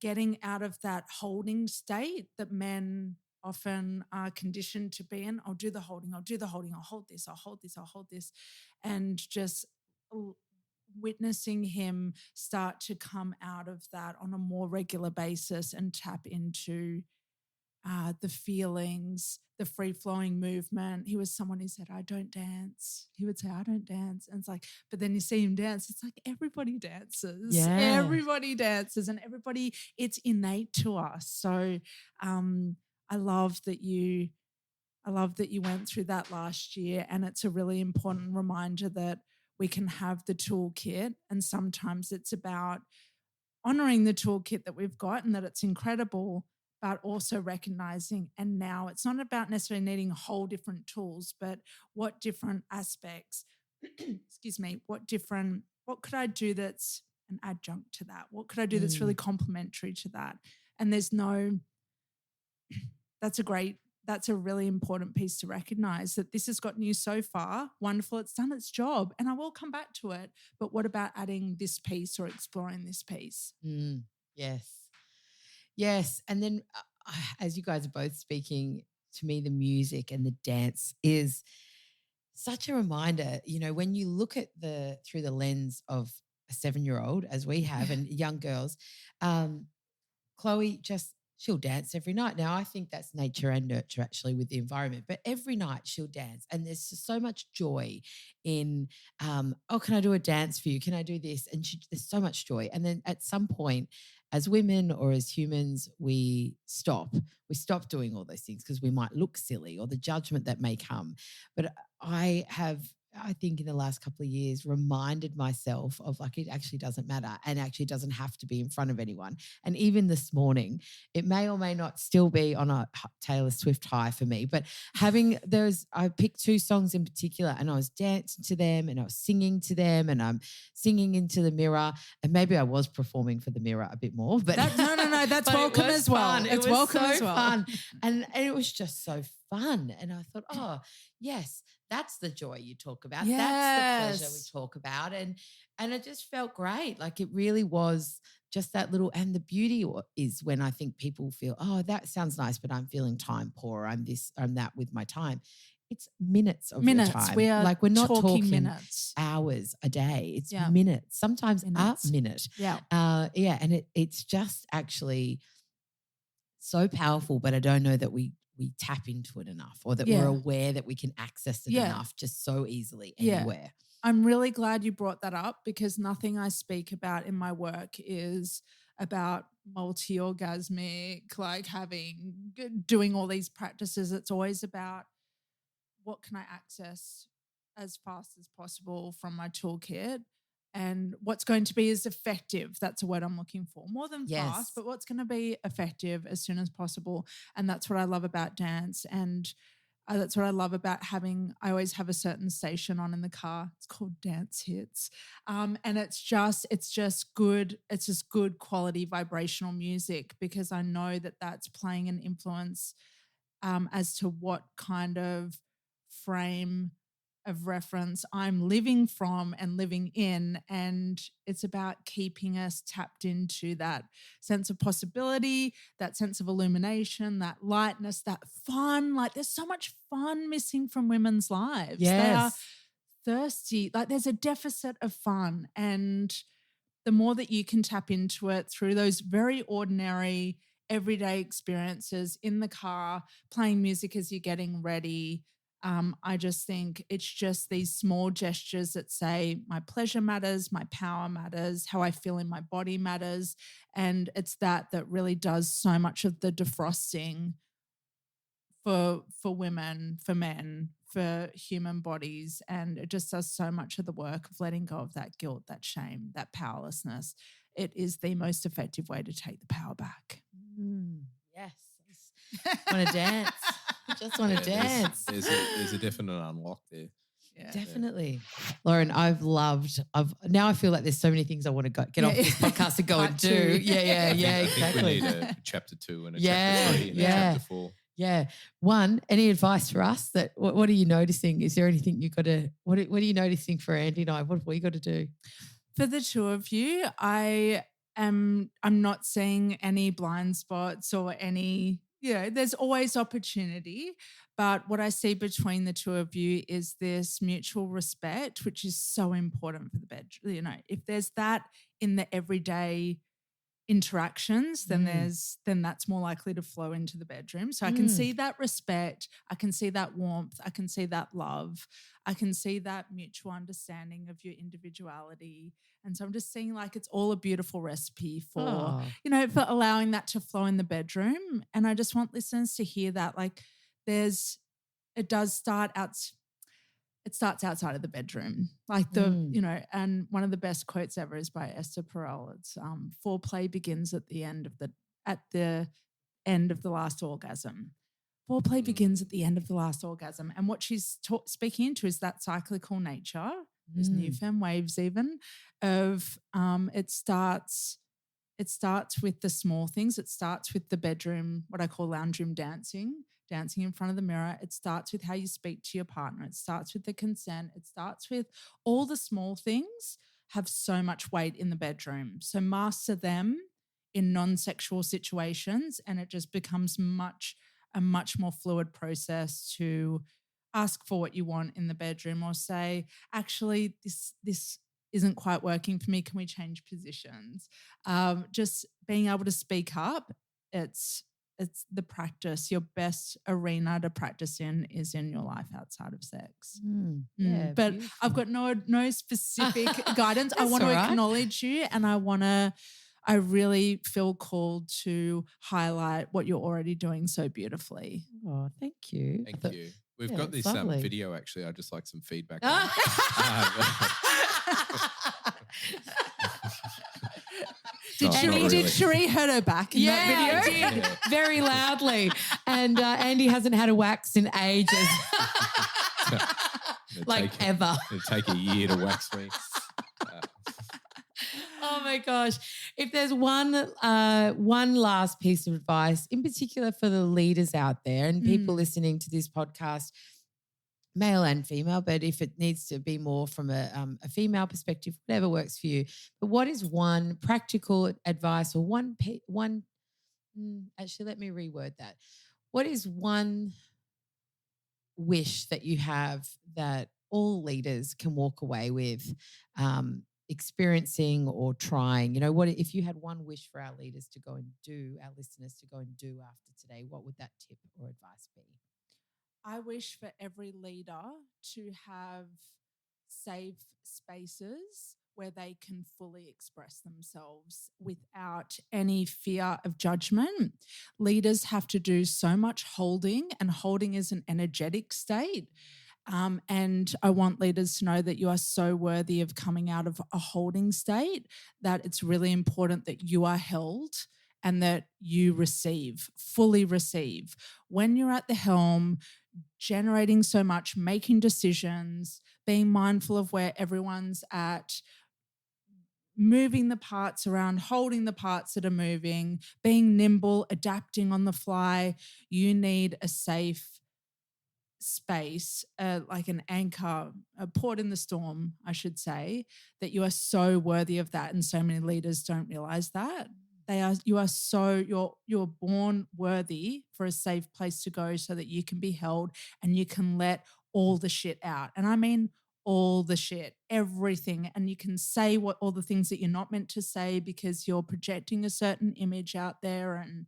getting out of that holding state that men often are conditioned to be in. I'll do the holding, I'll hold this, I'll hold this, I'll hold this. And just witnessing him start to come out of that on a more regular basis and tap into the feelings, the free-flowing movement. He was someone who said, I don't dance. He would say, I don't dance. And it's like, but then you see him dance, it's like everybody dances. Yeah. Everybody dances, and everybody, it's innate to us. So I love that you went through that last year, and it's a really important reminder that we can have the toolkit, and sometimes it's about honoring the toolkit that we've got and that it's incredible, but also recognizing, and now it's not about necessarily needing whole different tools, but what different aspects, what could I do that's an adjunct to that? What could I do that's really complementary to that? And that's a really important piece to recognize, that this has gotten you so far. Wonderful. It's done its job, and I will come back to it. But what about adding this piece or exploring this piece? Yes. And then as you guys are both speaking, to me, the music and the dance is such a reminder, when you look at through the lens of a 7-year-old, as we have, and young girls, Chloe she'll dance every night. Now, I think that's nature and nurture actually with the environment, but every night she'll dance, and there's so much joy in, can I do a dance for you? Can I do this? And there's so much joy. And then at some point, as women or as humans, we stop doing all those things because we might look silly, or the judgment that may come. But I think in the last couple of years reminded myself of, like, it actually doesn't matter, and actually doesn't have to be in front of anyone. And even this morning, it may or may not still be on a Taylor Swift high for me, but I picked 2 songs in particular, and I was dancing to them, and I was singing to them, and I'm singing into the mirror, and maybe I was performing for the mirror a bit more, but no, that's welcome as well. It's welcome as well. Fun. And it was just so fun. And I thought, oh, yes, that's the joy you talk about. Yes. That's the pleasure we talk about. And it just felt great. Like, it really was just that little, and the beauty is when I think people feel, oh, that sounds nice, but I'm feeling time poor, I'm this, I'm that with my time. It's minutes of your time. We're not talking minutes, hours a day. It's minutes, sometimes a minute. And it's just actually so powerful, but I don't know that we tap into it enough, or that we're aware that we can access it enough just so easily anywhere. I'm really glad you brought that up, because nothing I speak about in my work is about multi-orgasmic, like doing all these practices. It's always about what can I access as fast as possible from my toolkit, and what's going to be as effective. That's a word I'm looking for. More than Yes. fast, but what's going to be effective as soon as possible. And that's what I love about dance. And that's what I love about I always have a certain station on in the car. It's called Dance Hits. And it's just good. It's just good quality vibrational music, because I know that that's playing an influence as to what kind of frame of reference I'm living from and living in. And it's about keeping us tapped into that sense of possibility, that sense of illumination, that lightness, that fun. Like, there's so much fun missing from women's lives. They are Yes. thirsty. Like, there's a deficit of fun. And the more that you can tap into it through those very ordinary everyday experiences in the car, playing music as you're getting ready, I just think it's just these small gestures that say my pleasure matters, my power matters, how I feel in my body matters. And it's that really does so much of the defrosting for women, for men, for human bodies. And it just does so much of the work of letting go of that guilt, that shame, that powerlessness. It is the most effective way to take the power back. Yes. Want to dance. Just want to dance. There's a definite unlock there. Yeah. Definitely. Lauren, now I feel like there's so many things I want to get off this podcast to go and do. Yeah, I think exactly. we need a chapter 2 and a chapter 3 and a chapter 4. Yeah. One, any advice for us that what are you noticing? Is there anything you got to, what are you noticing for Andy and I? What have we got to do? For the two of you, I'm not seeing any blind spots or any, there's always opportunity. But what I see between the two of you is this mutual respect, which is so important for the bedroom. If there's that in the everyday interactions, then that's more likely to flow into the bedroom. So I can see that respect, I can see that warmth, I can see that love, I can see that mutual understanding of your individuality. And so I'm just seeing like it's all a beautiful recipe for for allowing that to flow in the bedroom. And I just want listeners to hear that, like, it starts outside of the bedroom. Like and one of the best quotes ever is by Esther Perel. It's foreplay begins at the end of the last orgasm. Foreplay begins at the end of the last orgasm. And what she's speaking into is that cyclical nature, there's new femme waves even, of it starts with the small things. It starts with the bedroom, what I call lounge room dancing in front of the mirror. It starts with how you speak to your partner. It starts with the consent. It starts with all the small things have so much weight in the bedroom. So master them in non-sexual situations, and it just becomes a much more fluid process to ask for what you want in the bedroom, or say, actually, this isn't quite working for me. Can we change positions? Just being able to speak up, it's the practice. Your best arena to practice in is in your life outside of sex. Yeah, but beautiful. I've got no specific guidance. I want to acknowledge you, and I really feel called to highlight what you're already doing so beautifully. Oh, thank you. Thank you. We've got this video, actually. I'd just like some feedback on Did Cherie hurt her back in that video? I did. Very loudly. And Andy hasn't had a wax in ages. Ever. It'd take a year to wax me. Oh my gosh. If there's one last piece of advice, in particular for the leaders out there and people listening to this podcast, male and female, but if it needs to be more from a female perspective, whatever works for you. But what is one practical advice or actually, let me reword that. What is one wish that you have that all leaders can walk away with experiencing or trying? What if you had one wish for our leaders to go and do, our listeners to go and do after today, what would that tip or advice be? I wish for every leader to have safe spaces where they can fully express themselves without any fear of judgment. Leaders have to do so much holding, and holding is an energetic state. And I want leaders to know that you are so worthy of coming out of a holding state, that it's really important that you are held and that you receive, fully receive. When you're at the helm, generating so much, making decisions, being mindful of where everyone's at, moving the parts around, holding the parts that are moving, being nimble, adapting on the fly, you need a safe space, like an anchor, a port in the storm, I should say, that you are so worthy of that. And so many leaders don't realize that. You're born worthy for a safe place to go so that you can be held and you can let all the shit out. And I mean all the shit, everything. And you can say all the things that you're not meant to say because you're projecting a certain image out there, and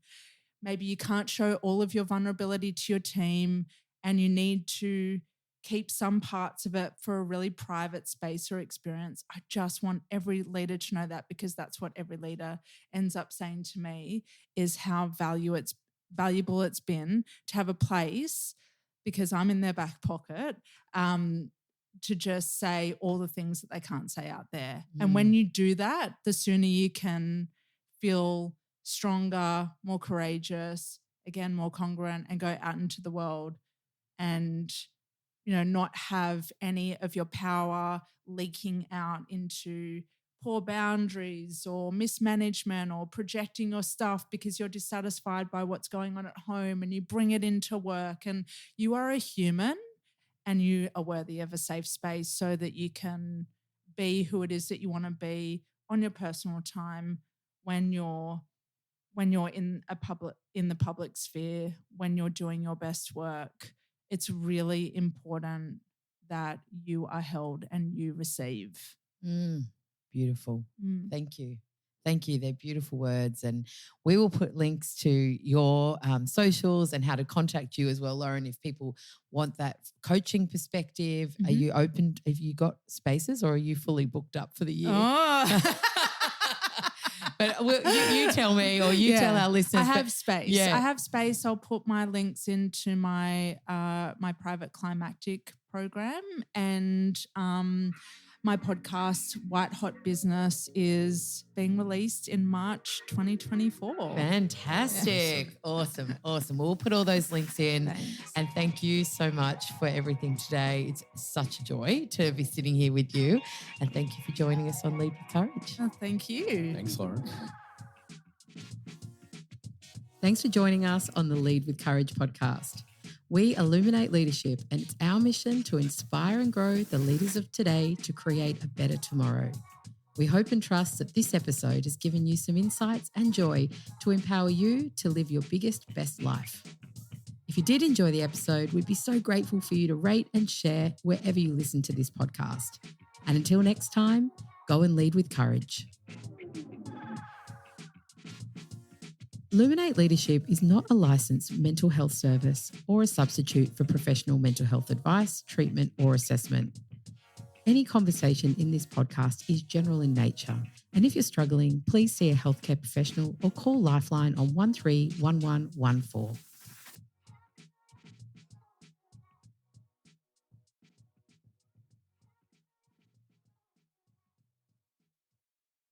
maybe you can't show all of your vulnerability to your team, and you need to keep some parts of it for a really private space or experience. I just want every leader to know that, because that's what every leader ends up saying to me, is how valuable it's been to have a place, because I'm in their back pocket, to just say all the things that they can't say out there. And when you do that, the sooner you can feel stronger, more courageous, again, more congruent, and go out into the world and, not have any of your power leaking out into poor boundaries or mismanagement or projecting your stuff because you're dissatisfied by what's going on at home, and you bring it into work. And you are a human, and you are worthy of a safe space so that you can be who it is that you want to be on your personal time, when you're in the public sphere, when you're doing your best work. It's really important that you are held and you receive. Beautiful. Thank you. Thank you. They're beautiful words. And we will put links to your socials and how to contact you as well, Lauren, if people want that coaching perspective. Are you open? Have you got spaces, or are you fully booked up for the year? Oh. But you tell me, or you tell our listeners. I have space. Yeah. I have space. I'll put my links into my my private climactic program, and my podcast, White Hot Business, is being released in March 2024. Fantastic. Yeah. Awesome. We'll put all those links in. Thanks. And thank you so much for everything today. It's such a joy to be sitting here with you. And thank you for joining us on Lead with Courage. Oh, thank you. Thanks, Lauren. Thanks for joining us on the Lead with Courage podcast. We illuminate leadership, and it's our mission to inspire and grow the leaders of today to create a better tomorrow. We hope and trust that this episode has given you some insights and joy to empower you to live your biggest, best life. If you did enjoy the episode, we'd be so grateful for you to rate and share wherever you listen to this podcast. And until next time, go and lead with courage. Illuminate Leadership is not a licensed mental health service or a substitute for professional mental health advice, treatment, or assessment. Any conversation in this podcast is general in nature, and if you're struggling, please see a healthcare professional or call Lifeline on 131114.